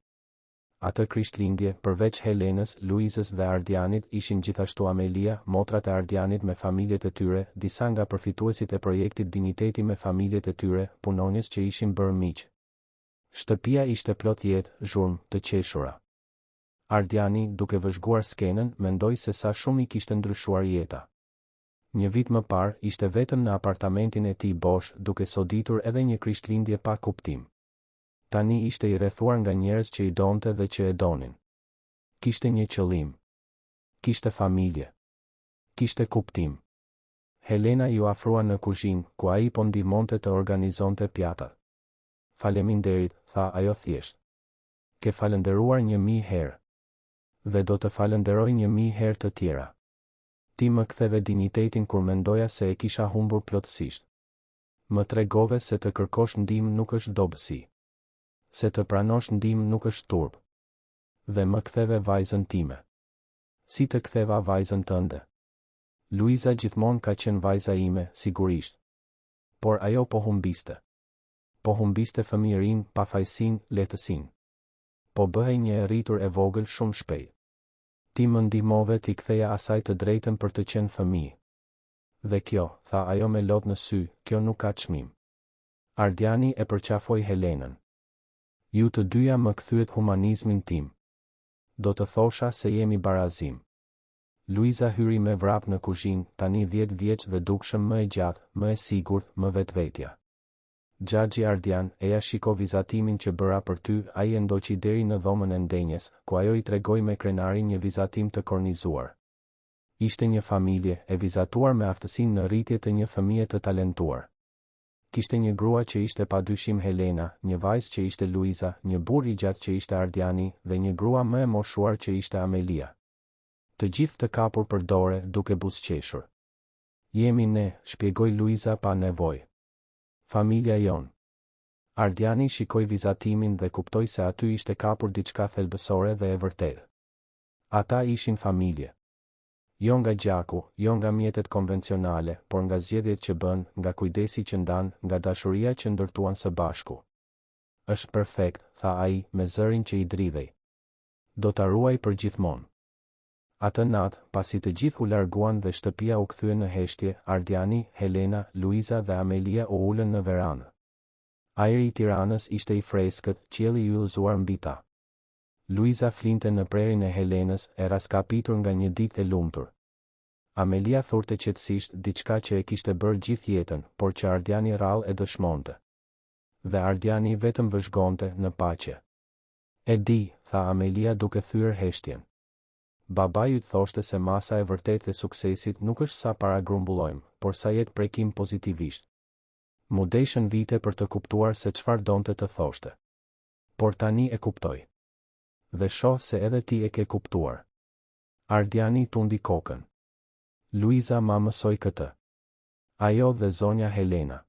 Speaker 1: Atë krishtlindje, përveç Helenës, Luizës dhe Ardianit, ishin gjithashtu Amelia, motrat e Ardianit me familjet e tyre, disa nga përfituesit e projektit Diniteti me familjet e tyre, punonjës që ishin bërë miq. Shtëpia ishte plot jetë, zhurmë, të qeshura. Ardiani, duke vëzhguar skenën, mendoi se sa shumë i kishte ndryshuar jeta. Një vit më parë, ishte vetëm në apartamentin e tij bosh, duke soditur edhe një krishtlindje pa kuptim. Tani ishte i rrethuar nga njerëz që i donte dhe që e donin. Kishte një qëllim. Kishte familje. Kishte kuptim. Helena ju afrua në kuzhinë, ku ai po ndihmonte të organizonte pjatat. Faleminderit, tha ajo thjesht. Ke falënderuar 1000 herë. Dhe do të falenderoj 1000 herë të tjera. Ti më ktheve dinitetin kur mendoja se e kisha humbur plotësisht. Më tregove se të kërkosh ndihmë nuk është dobësi. Se të pranosh ndihmë nuk është turp. Dhe më ktheve vajzën time. Si të ktheva vajzën tënde? Luiza gjithmonë ka qenë vajza ime, sigurisht. Por ajo po humbiste. Po humbiste fëmijërinë, pafajësinë, lehtësinë. Po bëhej një e rritur e vogël shumë shpejt. Ti më ndihmove t'i ktheja asaj të drejtën për të qenë fëmijë. Dhe kjo, tha ajo me lot në sy, kjo nuk ka çmim. Ardiani e përqafoi Helenën. Ju të dyja më kthyet humanizmin tim. Do të thosha se jemi barazim. Luiza hyri me vrap në kuzhinë, tani 10 vjeç dhe dukshëm më e gjatë, më e sigurt, më vetvetja. Xhaxhi Ardian, eja shiko vizatimin që bëra për ty, ai e ndoqi deri në dhomën e ndenjes, ku ajo I tregoi me krenarin një vizatim të kornizuar. Ishte një familje e vizatuar me aftësinë në rritje të një fëmije të talentuar. Kishte një grua që ishte padyshim Helena, një vajzë që ishte Luiza, një burr I gjatë që ishte Ardiani dhe një grua më e moshuar që ishte Amelia. Të gjithë të kapur për dore, duke buzëqeshur. Jemi ne, shpjegoi Luiza pa nevojë. Familja jon. Ardiani shikoi vizatimin dhe kuptoi se aty ishte kapur diçka thelbësore dhe e vërtetë. Ata ishin familje. Jo nga gjaku, jo nga mjetet konvencionale, por nga zgjedhjet që bën, nga kujdesi që ndan, nga dashuria që ndërtuan së bashku. Është perfekt, tha ai, me zërin që I dridhej. Do ta ruaj për gjithmonë. Atë natë, pasi të gjithë u larguan dhe shtëpia u kthye në heshtje, Ardiani, Helena, Luiza dhe Amelia u ulën në verandë. Ajri I Tiranës ishte I freskët, qielli I yllëzuar mbi ta. Luiza flinte në prerin e Helenës, e raskapitur nga një ditë e lumtur. Amelia thurte qetësisht diçka që e kishte bërë gjithë jetën, por që Ardiani rrallë e dëshmonte. Dhe Ardiani vetëm vëzhgonte në paqe. E di, tha Amelia duke thyer heshtjen. Babaju thoshte se masa e vërtetë e suksesit nuk është sa para grumbullojmë, por sa jetë prekim pozitivisht. Mu deshën vite për të kuptuar se çfarë donte të thoshte. Por tani e kuptoj. Dhe shoh se edhe ti e ke kuptuar. Ardiani tundi kokën. Luiza ma mësoi këtë. Ajo dhe zonja Helena.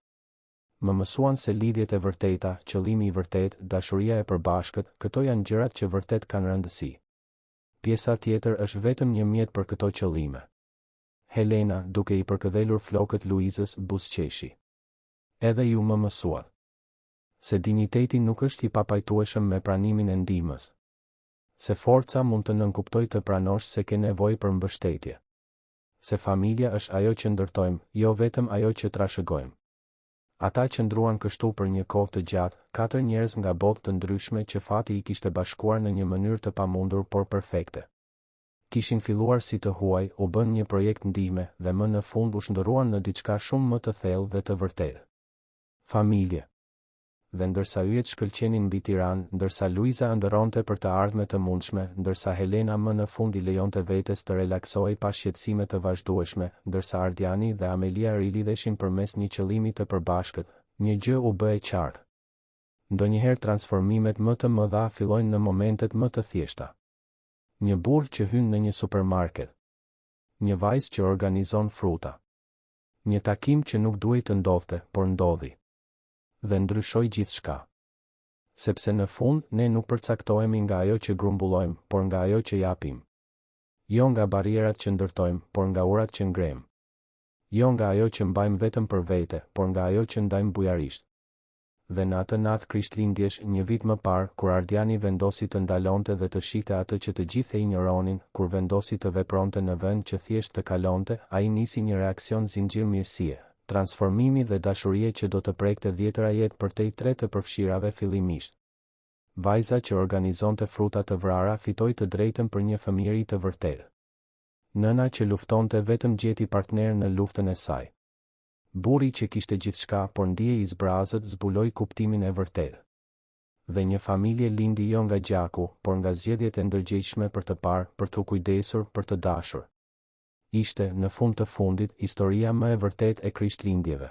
Speaker 1: Më mësuan se lidhjet e vërteta, qëllimi I vërtet, dashuria e përbashkët, këto janë gjërat që vërtet kanë rëndësi. Pjesa tjetër është vetëm një mjet për këto qëllime. Helena, duke I përkëdhelur flokët Luizës, buzëqeshi. Edhe ju më mësuat. Se dinjiteti nuk është I papajtueshëm me pranimin e ndihmës. Se forca mund të nënkuptoj të pranosh se ke nevojë për mbështetje. Se familja është ajo që ndërtojmë, jo vetëm ajo që trashëgojmë. Ata qëndruan kështu për një kohë të gjatë, 4 njerëz nga botë të ndryshme që fati I kishte bashkuar në një mënyrë të pamundur por perfekte. Kishin filluar si të huaj, u bën një projekt ndihme dhe më në fund u shndërruan në diçka shumë më të thellë dhe të vërtetë. Familje. Dhe ndërsa yjet shkëlqenin mbi Tiranë, ndërsa Luiza ëndërronte për të ardhme të mundshme, ndërsa Helena më në fund I lejonte vetes të relaksojë pa shqetësime të vazhdueshme, ndërsa Ardiani dhe Amelia rilidheshin përmes një qëllimi të përbashkët, një gjë u bë e qartë. Ndonjëherë transformimet më të mëdha fillojnë në momentet më të thjeshta. Një burr që hyn në një supermarket. Një vajzë që organizon fruta. Një takim që nuk duhej të ndodhte, por ndodhi. Dhe ndryshoi gjithçka. Sepse në fund ne nuk përcaktohemi nga ajo që grumbullojmë, por nga ajo që japim. Jo nga barierat që ndërtojmë, por nga urat që ngrem. Jo nga ajo që mbajmë vetëm për vete, por nga ajo që ndajmë bujarisht. Dhe në atë natë Krishtlindjesh, një vit më parë, kur Ardiani vendosi të ndalonte dhe të shihte atë që të gjithë e injoronin, kur vendosi të vepronte në vend që thjesht të kalonte, ai nisi një reakcion zinxhir mirësie. Transformimi dhe dashurie që do të prekte 10 jetë për te 3 të përfshirave fillimisht. Vajza që organizonte fruta të vrara fitoi të drejtën për një fëmijëri të vërtetë. Nëna që luftonte vetëm gjeti partner në luftën e saj. Burri që kishte gjithçka por ndjej I zbrazët zbuloi kuptimin e vërtetë. Dhe një familje lindi jo nga gjaku, por nga zgjedhjet e ndërgjegjshme për të parë, për të kujdesur, për të dashur. Ishte, në fund të fundit, historia më e vërtet e Krishtlindjeve.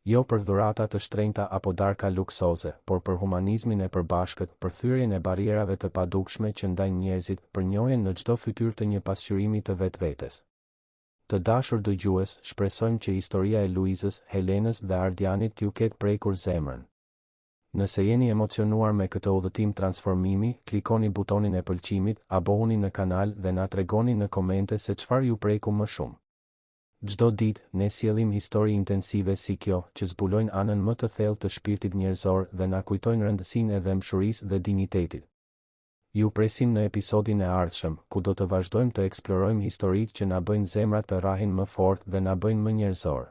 Speaker 1: Jo për dhurata të shtrenjta apo darka luksoze, por për humanizmin e përbashkët, për thyrjen e barierave të padukshme që ndajnë njerëzit, për njohjen në çdo fytyrë të një pasqyrimi të vetvetes. Të dashur dëgjues, shpresojmë që historia e Luizës, Helenës dhe Ardianit t'ju ketë prekur zemrën. Nëse jeni emocionuar me këtë udhëtim transformimi, klikoni butonin e pëlqimit, abohuni në kanal dhe na tregoni në komente se çfarë ju preku më shumë. Çdo ditë, ne sjellim histori intensive si kjo, që zbulojnë anën më të thellë të shpirtit njerëzor dhe na kujtojnë rëndësinë e dëmshurisë dhe dinjitetit. Ju presim në episodin e ardhshëm, ku do të vazhdojmë të eksplorojmë historitë që na bëjnë zemrat të rrahin më fort dhe na bëjnë më njerëzor.